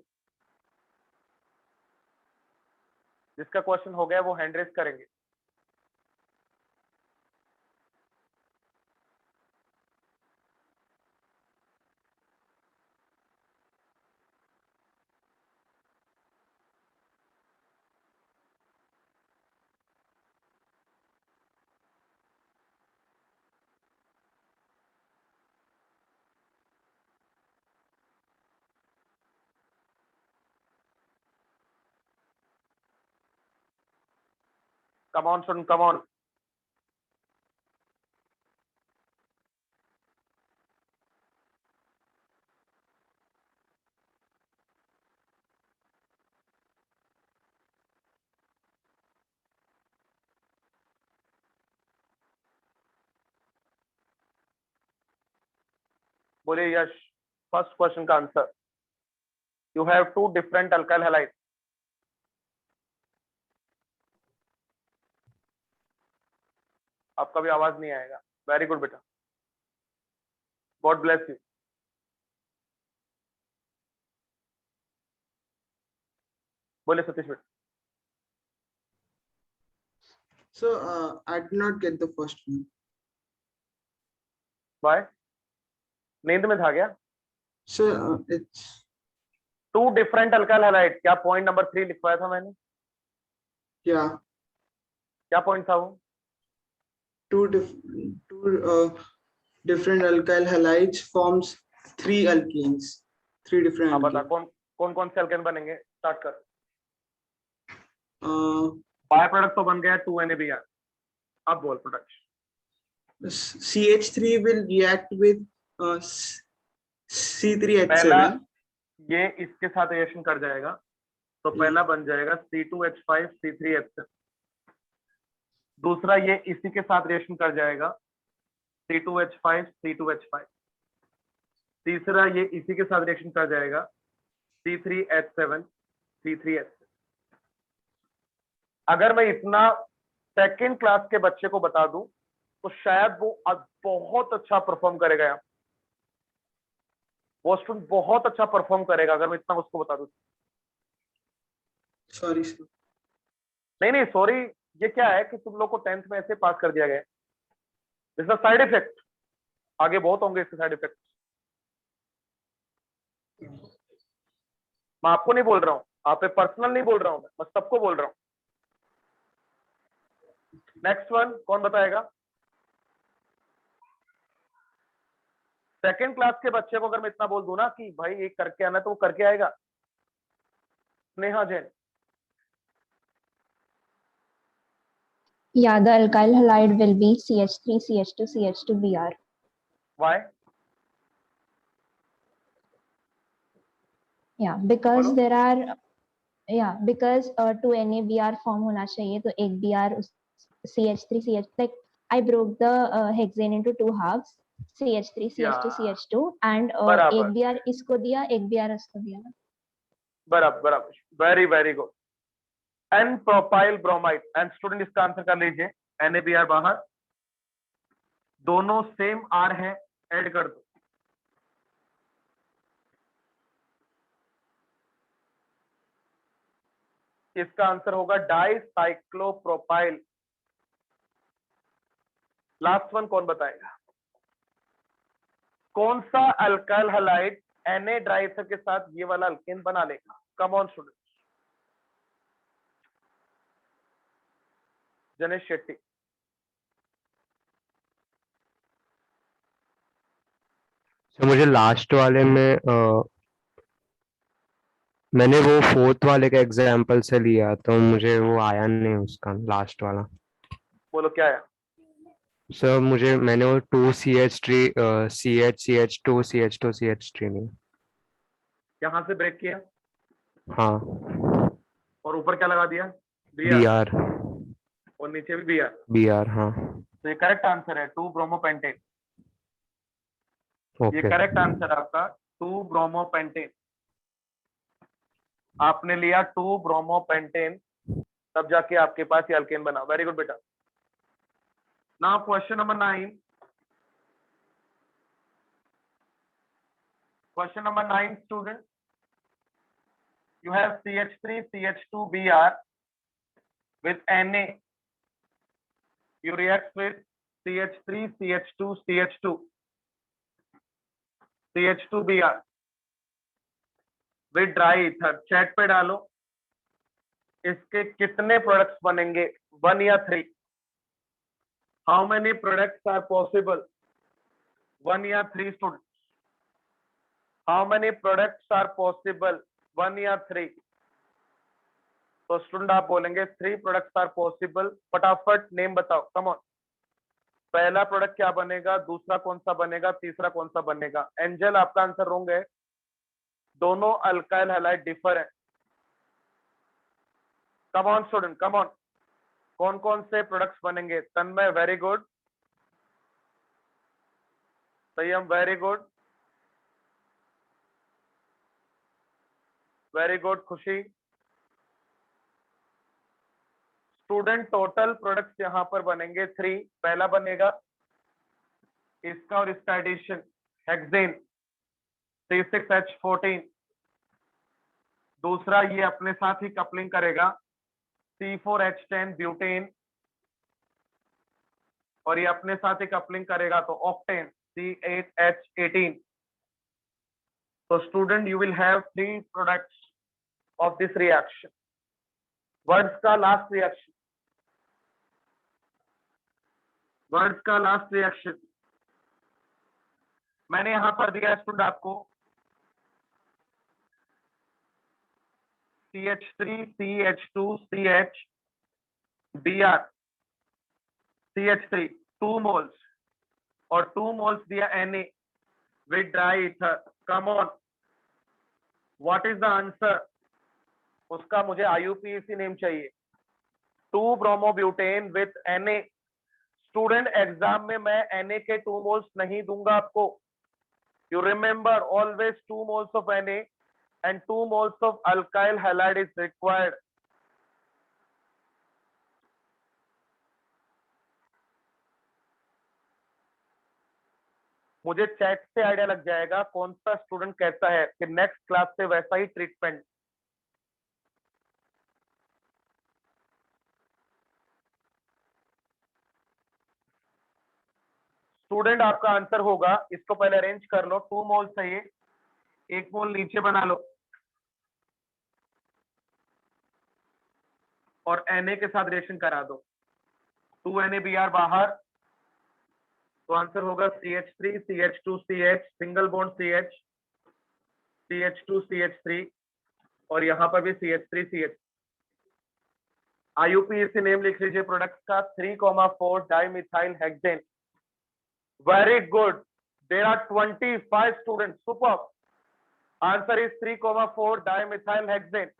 जिसका क्वेश्चन हो गया वो हैंड रेस करेंगे। Come on, student, come on. बोलिए यश, फर्स्ट क्वेश्चन का answer. You have two different alkyl halides. आपका भी आवाज नहीं आएगा. वेरी गुड बेटा. God bless you. बोले सतीश बेटा. So I did not get the first one. Why? नींद में था क्या? So it's two different alkyl halide. क्या पॉइंट नंबर 3 लिखवाया था मैंने? yeah, क्या पॉइंट था वो? two different alkyl halides forms 3 alkenes. 3 different हाँ बता, alkenes. कौन से अल्केन बनेंगे? स्टार्ट कर. Uh, बाय प्रोडक्ट तो बन गया 2NABR. अब बोल product. CH3 will react with C3H7. पहला ये इसके साथ रिएक्शन कर जाएगा तो पहला बन जाएगा C2H5 C3H7. दूसरा ये इसी के साथ रिएक्शन कर जाएगा C2H5 C2H5. तीसरा ये इसी के साथ रिएक्शन कर जाएगा C3H7 C3H7. अगर मैं इतना सेकंड क्लास के बच्चे को बता दूं तो शायद वो बहुत अच्छा परफॉर्म करेगा. वो स्टूडेंट बहुत अच्छा परफॉर्म करेगा अगर मैं इतना उसको बता दूं. Sorry sir. नहीं सॉरी. ये क्या है कि तुम लोग को 10th में ऐसे पास कर दिया गया. This is side effect. आगे बहुत होंगे इसके साइड इफेक्ट. मैं आपको नहीं बोल रहा हूँ, आप पे पर्सनल नहीं बोल रहा हूँ, मैं सबको बोल रहा हूँ. नेक्स्ट वन कौन बताएगा? सेकंड क्लास के बच्चे को अगर मैं इतना बोल दूं ना कि भाई एक करके आना तो वो करके आएगा. Sneha Jain. Yeah, the alkyl halide will be CH3, CH2, CH2, Br. Why? Yeah, because there are, because 2 NABR form होना चाहिए तो एक Br CH3, CH, like I broke the hexane into 2 halves, CH3, CH2, CH2, and एक Br इसको दिया, एक Br इसको दिया. बराबर. Very very good. N propyl bromide. And student इसका आंसर कर लीजिए. NABR बाहर, दोनों सेम R है, ऐड कर दो. इसका आंसर होगा डाइसाइक्लोप्रोपाइल. लास्ट वन कौन बताएगा? कौन सा अल्काइल हैलाइड Na ड्राइसर के साथ ये वाला अल्केन बना लेगा? Come on student. Janesh Shetty. तो मुझे लास्ट वाले में मैंने वो फोर्थ वाले का एग्जाम्पल से लिया तो मुझे वो आया नहीं उसका लास्ट वाला. बोलो क्या है? सर मैंने वो 2CH3 CH2 CH2 CH3 नहीं. यहां से ब्रेक किया. हाँ. और ऊपर क्या लगा दिया? Br. और नीचे भी Br. हाँ. तो ये करेक्ट आंसर है 2 ब्रोमोपेंटेन. ये ओके. करेक्ट आंसर आपका 2 ब्रोमोपेंटेन. आपने लिया 2 ब्रोमोपेंटेन, तब जाके आपके पास ये अल्केन बना. वेरी गुड बेटा. Now question number 9. Question number 9 student. You have CH3 CH2 Br with Na. You react with CH3 CH2 CH2 CH2 Br with dry ether. Chat पे डालो इसके कितने प्रोडक्ट्स बनेंगे, 1 या 3? How many products are possible? 1 या 3 students? How many products are possible? 1 या 3? तो student आप बोलेंगे 3 प्रोडक्ट्स आर पॉसिबल। फटाफट नेम बताओ, कम ऑन। पहला प्रोडक्ट क्या बनेगा, दूसरा कौन सा बनेगा, तीसरा कौन सा बनेगा? एंजल आपका आंसर रॉन्ग है, दोनों अल्काइल हैलाइड डिफर है। Come on student, come on. कौन कौन से प्रोडक्ट्स बनेंगे? तन्मय वेरी गुड, संयम वेरी गुड, वेरी गुड खुशी। स्टूडेंट टोटल प्रोडक्ट्स यहां पर बनेंगे 3। पहला बनेगा इसका और इसका एडिशन, हेक्सेन C6H14। दूसरा ये अपने साथ ही कपलिंग करेगा C4H10 ब्यूटेन, और ये अपने साथ ही कपलिंग करेगा तो ऑक्टेन C8H18। तो student you will have 3 products of this reaction. Words का लास्ट रिएक्शन, वर्ड्स का लास्ट रिएक्शन मैंने यहां पर दिया स्टूडेंट आपको CH3 CH2 CH Br CH3 2 moles और 2 moles दिया Na with dry ether। Come on, what is the answer? उसका मुझे IUPAC नेम चाहिए। 2 bromobutane with Na। Student exam में मैं Na के 2 moles नहीं दूंगा आपको। You remember always 2 moles of Na and 2 moles of alkyl halide is required। मुझे चैट से आइडिया लग जाएगा कौन सा स्टूडेंट कैसा है, फिर नेक्स्ट क्लास से वैसा ही ट्रीटमेंट। स्टूडेंट आपका आंसर होगा, इसको पहले अरेंज कर लो। 2 मोल चाहिए, 1 मोल नीचे बना लो और Na के साथ रिएक्शन करा दो। 2 NaBr बाहर, तो आंसर होगा CH3 CH2 CH single bond CH CH2 CH3 और यहां पर भी CH3 CH। IUPAC नेम लिख लीजिए प्रोडक्ट का 3,4 dimethyl hexane. Very good, there are 25 students, super. Answer is 3,4 dimethyl hexane.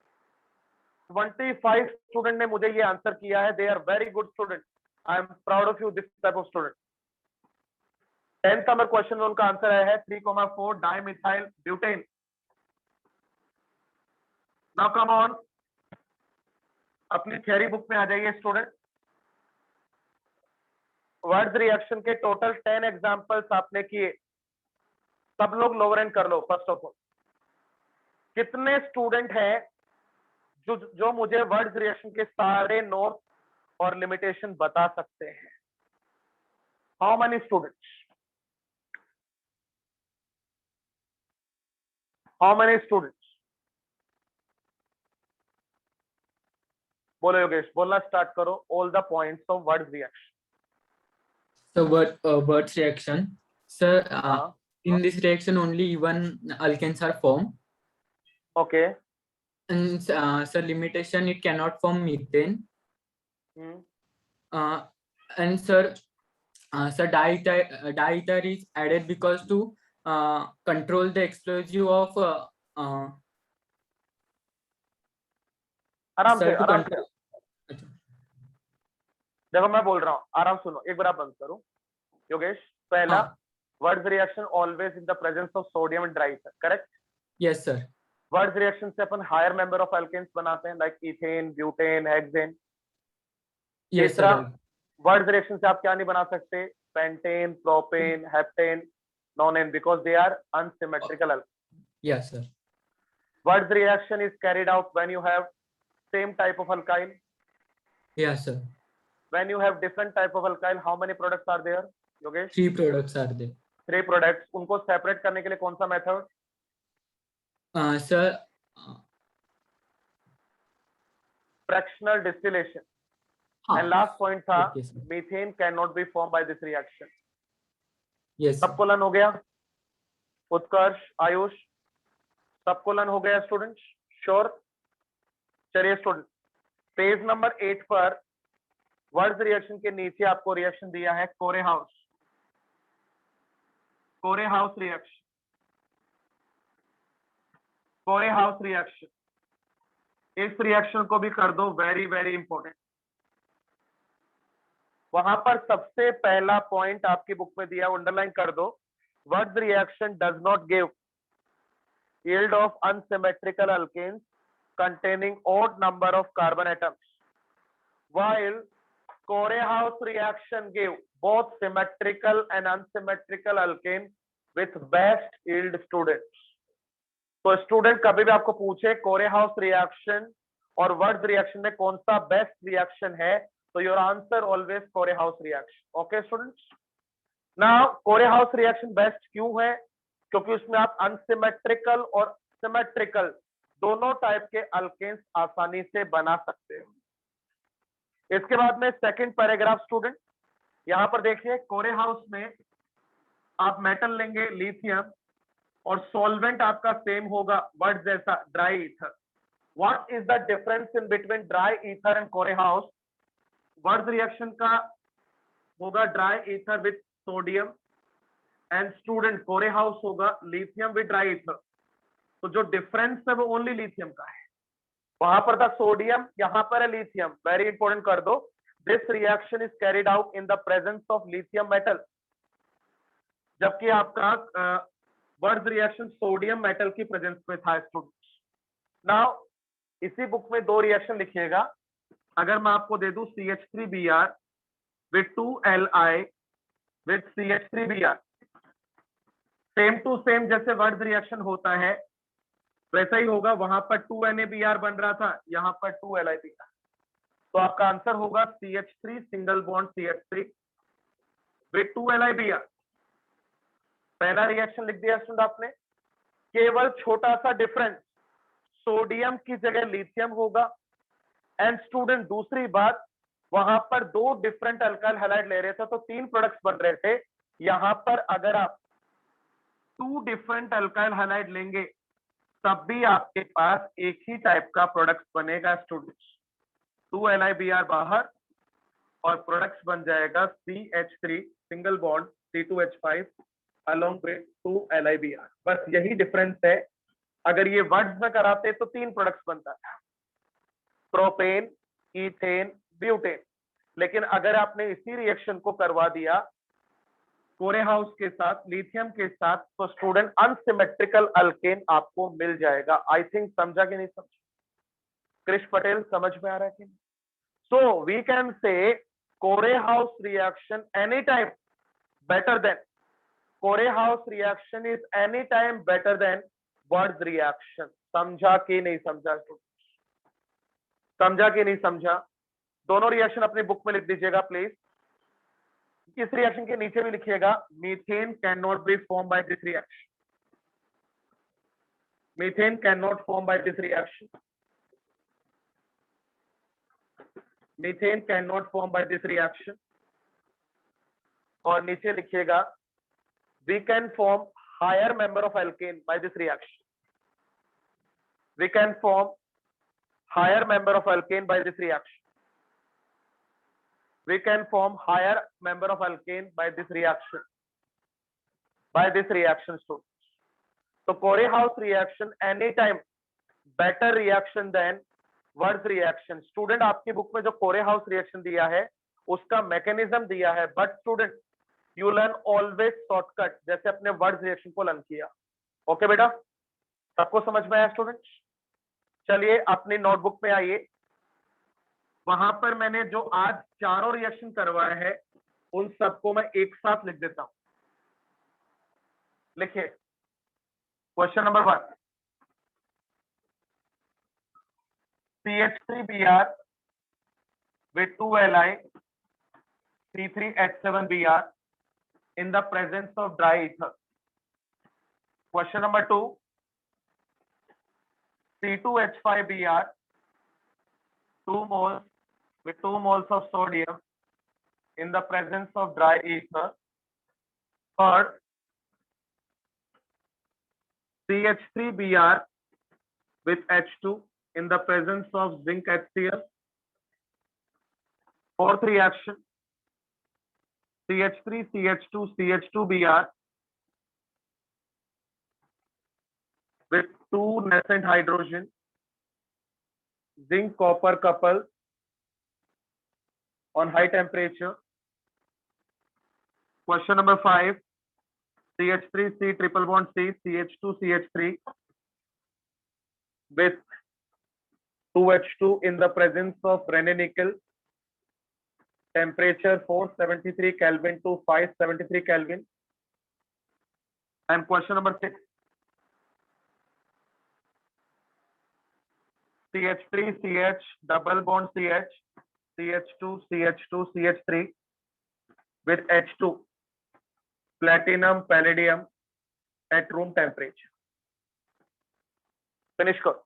25 student ने मुझे ये आंसर किया है, they are very good student. I am proud of you, this type of student. 10th number question में उनका answer आया है 3,4 dimethyl butane. Now come on, अपनी थ्योरी बुक में आ जाइए स्टूडेंट। वर्ड्स रिएक्शन के टोटल 10 एग्जांपल्स आपने किए, सब लोग लोअर एंड कर लो। फर्स्ट ऑफ ऑल, कितने स्टूडेंट हैं जो मुझे वर्ड्स रिएक्शन के सारे नोट और लिमिटेशन बता सकते हैं? How many students? How many students? बोलो योगेश, बोलना स्टार्ट करो। All the points of words reaction. So Bert's reaction, sir. In this reaction, only one alkanes are formed. Okay. And sir, limitation, it cannot form methane. And sir, diether is added because to control the explosive of. आराम sir, से, to आराम control. से। देखो मैं बोल रहा हूँ, आराम सुनो, एक बार आप बंद करो। योगेश, पहला, Wurtz reaction always in the presence of sodium and dry ether, correct? Yes sir. Words reaction से अपन हायर मेंबर ऑफ एल्केन्स बनाते हैं, like ethane, butane, hexane. Yes तीसरा, sir. वर्ड्स रिएक्शन से आप क्या नहीं बना सकते? Pentane, propane, heptane, nonane, because they are unsymmetrical. Yes sir. Words reaction is carried out when you have same type of alkyl. Yes sir. When you have different type of alkyl, how many products are there, Yogesh? 3 products are there. 3 products. उनको separate करने के लिए कौन सा method? Sir. Fractional distillation. And last point था, methane cannot be formed by this reaction. Yes. सबको learn हो गया? उत्कर्ष, आयुष, सबको लर्न हो गया स्टूडेंट्स? श्योर? चलिए स्टूडेंट, पेज नंबर 8 पर वर्ड्स रिएक्शन के नीचे आपको रिएक्शन दिया है कोरेहाउस रिएक्शन, कोरेहाउस रिएक्शन। इस रिएक्शन को भी कर दो, वेरी वेरी इंपॉर्टेंट। वहां पर सबसे पहला पॉइंट आपकी बुक में दिया, अंडरलाइन कर दो, words reaction does not give yield of unsymmetrical alkanes containing odd number of carbon atoms, while Corehouse reaction gave both symmetrical and unsymmetrical alkane with best yield students. तो student कभी भी आपको पूछे Corey House reaction और Wurtz reaction में कौन सा best reaction है, तो your answer always Corey House reaction. Okay students, now Corey House reaction best क्यों है? क्योंकि उसमें आप अनसिमेट्रिकल और सिमेट्रिकल दोनों टाइप के अल्केन्स आसानी से बना सकते हो। इसके बाद में सेकंड पैराग्राफ स्टूडेंट, यहां पर देखिए कोरेहाउस में आप मेटल लेंगे लिथियम और सॉल्वेंट आपका सेम होगा वर्ड जैसा dry ether. What is the difference in between dry ether and Corey House? Wurtz reaction का होगा dry ether with sodium and student Corey House होगा लिथियम विद ड्राई ईथर। तो जो डिफरेंस है वो ओनली लिथियम का है, वहां पर था सोडियम, यहां पर है लिथियम। वेरी इंपॉर्टेंट कर दो, this reaction is carried out in the presence of lithium metal, जबकि आपका वर्ड रिएक्शन सोडियम मेटल की प्रेजेंस में था स्टूडेंट्स। नाउ इसी बुक में दो रिएक्शन लिखिएगा। अगर मैं आपको दे दूं CH3Br with 2Li with CH3Br, same to same जैसे वर्ड रिएक्शन होता है वैसा ही होगा। वहां पर 2NaBr बन रहा था, यहाँ पर 2LiBr, तो आपका आंसर होगा CH3 single bond CH3 with 2LiBr। पहला रिएक्शन लिख दिया स्टूडेंट आपने, केवल छोटा सा डिफरेंस, सोडियम की जगह लिथियम होगा। एंड स्टूडेंट दूसरी बात, वहां पर दो डिफरेंट अल्काइल हैलाइड ले रहे थे तो तीन प्रोडक्ट्स बन रहे थे। यहां पर अगर आप 2 डिफरेंट अल्काइल हैलाइड लेंगे तब भी आपके पास एक ही टाइप का प्रोडक्ट बनेगा स्टूडेंट्स। 2LiBr बाहर और प्रोडक्ट्स बन जाएगा CH3 single bond C2H5 along with 2LiBr। बस यही डिफरेंस है। अगर ये वर्ड्स में कराते तो 3 प्रोडक्ट्स बनता था, प्रोपेन, ईथेन, ब्यूटेन। लेकिन अगर आपने इसी रिएक्शन को करवा दिया कोरेहाउस के साथ, लिथियम के साथ, तो स्टूडेंट अनसिमेट्रिकल अल्केन आपको मिल जाएगा। आई थिंक समझा कि नहीं समझा? कृष पटेल समझ में आ रहा है कि नहीं? सो we can say Corey House reaction any time better than, Corey House reaction is any time better than Wurtz reaction. समझा कि नहीं समझा? समझा कि नहीं समझा? दोनों रिएक्शन अपनी बुक में लिख दीजिएगा प्लीज। इस रिएक्शन के नीचे भी लिखिएगा, methane can not be form by this reaction, methane can not form by this reaction, methane can not form by this reaction. और नीचे लिखिएगा, we can form higher member of alkane by this reaction, we can form higher member of alkane by this reaction, we can form higher member of alkane by this reaction, students. So Corehouse reaction anytime better reaction than Wurtz reaction। Student आपकी book में जो कोरेहाउस reaction दिया है उसका mechanism दिया है, but student you learn always shortcut, जैसे अपने वर्ड्स रिएक्शन को लर्न किया। ओके बेटा, सबको समझ में आया स्टूडेंट्स? चलिए अपनी नोटबुक में आइए। वहां पर मैंने जो आज चारों रिएक्शन करवाए हैं उन सबको मैं एक साथ लिख देता हूं। लिखिए question number 1, CH3Br with 2Li C3H7Br in the presence of dry ether. Question number 2, C2H5Br 2 moles with 2 moles of sodium in the presence of dry ether. Third, CH3Br with H2 in the presence of zinc HCl Fourth reaction, CH3, CH2, CH2Br with two nascent hydrogen, zinc copper couple on high temperature. Question number 5, CH3, C triple bond C, CH2, CH3 with 2H2 in the presence of Raney nickel, temperature 473 Kelvin to 573 Kelvin. And question number 6, CH3, CH, double bond CH, CH2, CH2, CH3 with H2, platinum, palladium at room temperature. Finish करो.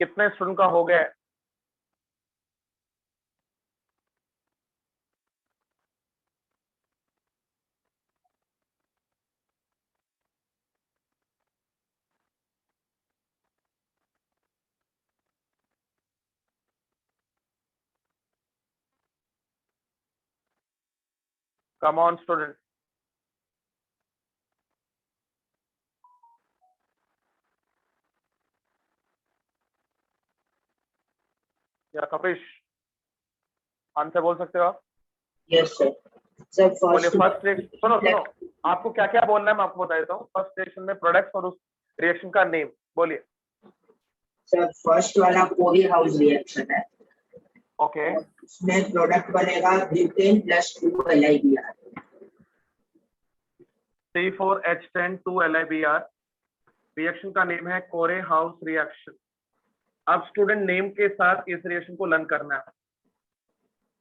कितने student का हो गया है? Come on, student. या Kapish, answer बोल सकते हो आप? Yes, sir. Sir, बोलिए. first फर्स्ट रिएक्शन, सुनो, आपको क्या क्या बोलना है मैं आपको बता देता हूँ. फर्स्ट रिएक्शन में प्रोडक्ट्स और उस रिएक्शन का नेम बोलिए. सर फर्स्ट वाला कोरी हाउस रिएक्शन है. ओके. इसमें प्रोडक्ट बनेगा butane plus 2 LiBr. C4H10 2 LiBr. Reaction का नेम है कोरे हाउस रिएक्शन. अब स्टूडेंट नेम के साथ इस रिएक्शन को लर्न करना है.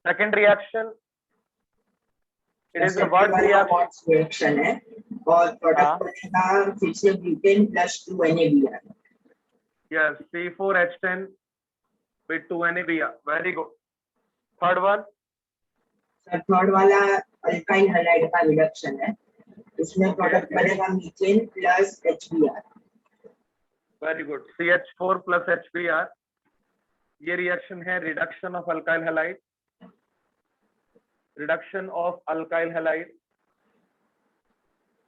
Second reaction, it is a word reaction है और प्रोडक्ट बनेगा फिर से butane plus 2 NaBr. Yes, C4H10 with 2 NaBr. Very good. Third one, sir third वाला अल्काइल हैलाइड का रिडक्शन है. इसमें प्रोडक्ट बनेगा methane plus HBr. Very good. CH4 plus HBr. ये रिएक्शन है reduction of alkyl halide. Reduction of alkyl halide.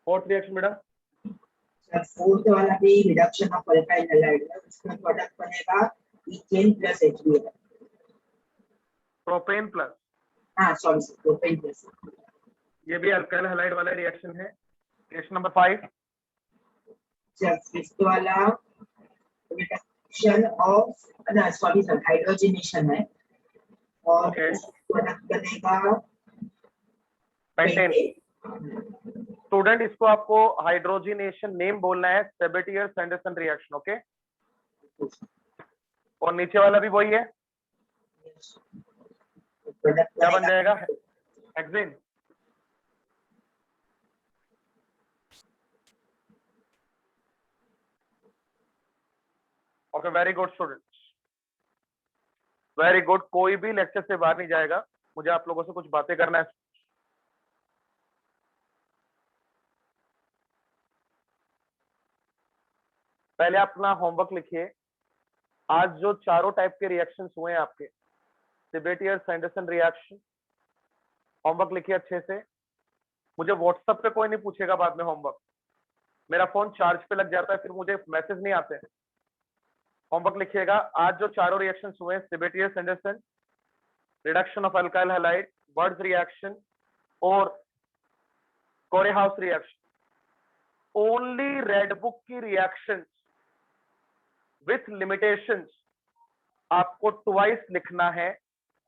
Fourth reaction बेटा. Sir fourth वाला भी रिडक्शन ऑफ अल्काइल हैलाइड है. इसमें प्रोडक्ट बनेगा ethane plus HBr. Propane plus, हाँ sorry sir, propane plus. ये भी अल्काइल हैलाइड वाला रिएक्शन है. Reaction number 5. सर फिफ्थ वाला रिडक्शन ऑफ, ना सॉरी सर, हाइड्रोजनेशन है और प्रोडक्ट बनेगा पेंटेन. स्टूडेंट, इसको आपको हाइड्रोजनेशन नेम बोलना है सेबेटियर-सैंडरसन रिएक्शन. ओके. और नीचे वाला भी वही है. क्या बन जाएगा? Hexane. Okay, very good students. Very good, कोई भी लेक्चर से बाहर नहीं जाएगा, मुझे आप लोगों से कुछ बातें करना है। पहले अपना होमवर्क लिखिए। आज जो चारों टाइप के रिएक्शंस हुए हैं आपके, सेबेटियर सैंडरसन रिएक्शन, होमवर्क लिखिए अच्छे से। मुझे व्हाट्सएप पे कोई नहीं पूछेगा बाद में होमवर्क, मेरा फोन चार्ज पे लग जाता है, फिर मुझे मैसेज नहीं आते। होमवर्क लिखिएगा। आज जो चारों रिएक्शंस हुए, Sabatier Senderens, reduction of alkyl halide, Wurtz reaction और Corey House reaction, only red book की रिएक्शंस विथ लिमिटेशंस आपको ट्वाइस लिखना है।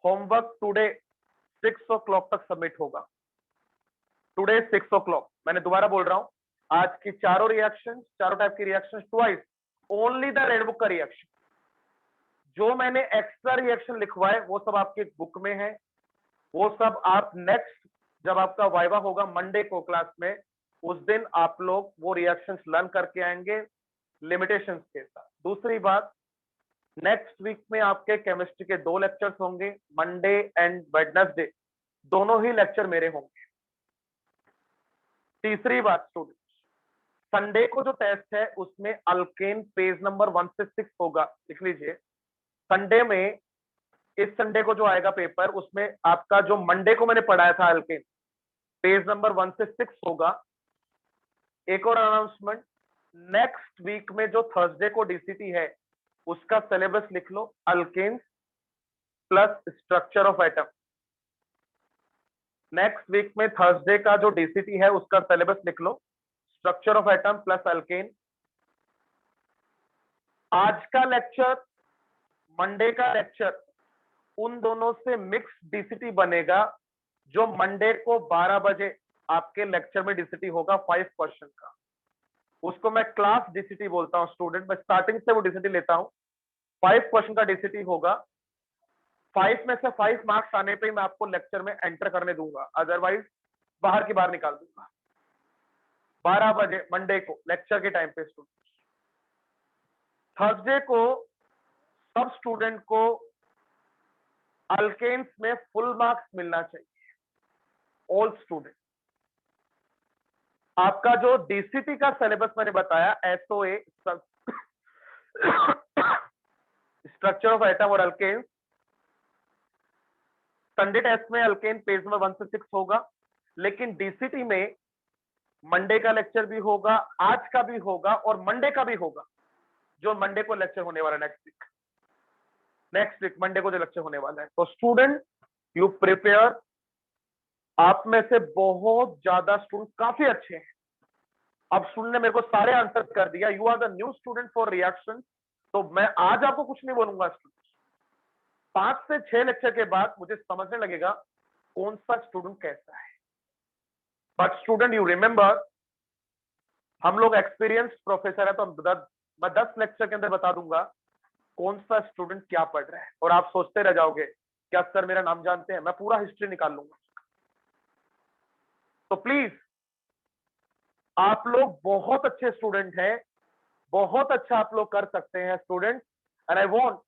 होमवर्क टुडे 6 o'clock तक सबमिट होगा। टुडे 6 o'clock, मैंने दोबारा बोल रहा हूं, आज की चारों रिएक्शन, चारों टाइप की reaction twice, only the red book का रिएक्शन। जो मैंने एक्स्ट्रा रिएक्शन लिखवाए वो सब आपके बुक में है, वो सब आप नेक्स्ट जब आपका वाइवा होगा मंडे को क्लास में, उस दिन आप लोग वो रिएक्शंस लर्न करके आएंगे लिमिटेशंस के साथ। दूसरी बात, नेक्स्ट वीक में आपके केमिस्ट्री के 2 लेक्चर्स होंगे, मंडे एंड वेडनेसडे, दोनों ही लेक्चर मेरे होंगे। तीसरी बात स्टूडेंट्स, संडे को जो टेस्ट है उसमें अल्केन पेज नंबर 1 से 6 होगा, लिख लीजिए। संडे में, इस संडे को जो आएगा पेपर, उसमें आपका जो मंडे को मैंने पढ़ाया था अल्केन, पेज नंबर 1 से 6 होगा। एक और अनाउंसमेंट, नेक्स्ट वीक में जो थर्सडे को डीसीटी है उसका सिलेबस लिख लो, alkanes plus structure of atom. Next week में थर्सडे का जो डीसीटी है उसका सिलेबस लिख लो, structure of atom plus alkane. आज का लेक्चर, मंडे का लेक्चर, उन दोनों से मिक्स डीसीटी बनेगा, जो मंडे को 12 बजे आपके लेक्चर में डीसीटी होगा 5 क्वेश्चन का। उसको मैं क्लास डीसीटी बोलता हूं स्टूडेंट, मैं स्टार्टिंग से वो डीसीटी लेता हूं। 5 क्वेश्चन का डीसीटी होगा, 5 में से 5 मार्क्स आने पे ही मैं आपको लेक्चर में एंटर करने दूंगा, अदरवाइज बाहर की बाहर निकाल दूंगा। 12 बजे मंडे को लेक्चर के टाइम पे स्टूडेंट। थर्सडे को सब स्टूडेंट को अल्केन्स में फुल मार्क्स मिलना चाहिए, ऑल स्टूडेंट। आपका जो डीसीटी का सिलेबस मैंने बताया, एसओए, स्ट्रक्चर ऑफ एटम और अल्केन्स, संडे टेस्ट में अल्केन पेज नंबर 1 से 6 होगा, लेकिन डीसीटी में मंडे का लेक्चर भी होगा, आज का भी होगा और मंडे का भी होगा, जो मंडे को लेक्चर होने वाला है नेक्स्ट वीक मंडे को जो लेक्चर होने वाला है। तो स्टूडेंट यू प्रिपेयर। आप में से बहुत ज्यादा स्टूडेंट काफी अच्छे हैं, अब स्टूडेंट ने मेरे को सारे आंसर कर दिया। You are the new student for reaction, तो मैं आज आपको कुछ नहीं बोलूंगा स्टूडेंट। 5 से 6 लेक्चर के बाद मुझे समझने लगेगा कौन सा स्टूडेंट कैसा है। बट स्टूडेंट यू रिमेंबर, हम लोग एक्सपीरियंस्ड प्रोफेसर है, तो मैं 10 लेक्चर के अंदर बता दूंगा कौन सा स्टूडेंट क्या पढ़ रहा है, और आप सोचते रह जाओगे क्या सर मेरा नाम जानते हैं, मैं पूरा हिस्ट्री निकाल लूंगा। तो प्लीज, आप लोग बहुत अच्छे स्टूडेंट हैं, बहुत अच्छा आप लोग कर सकते हैं स्टूडेंट, एंड आई वांट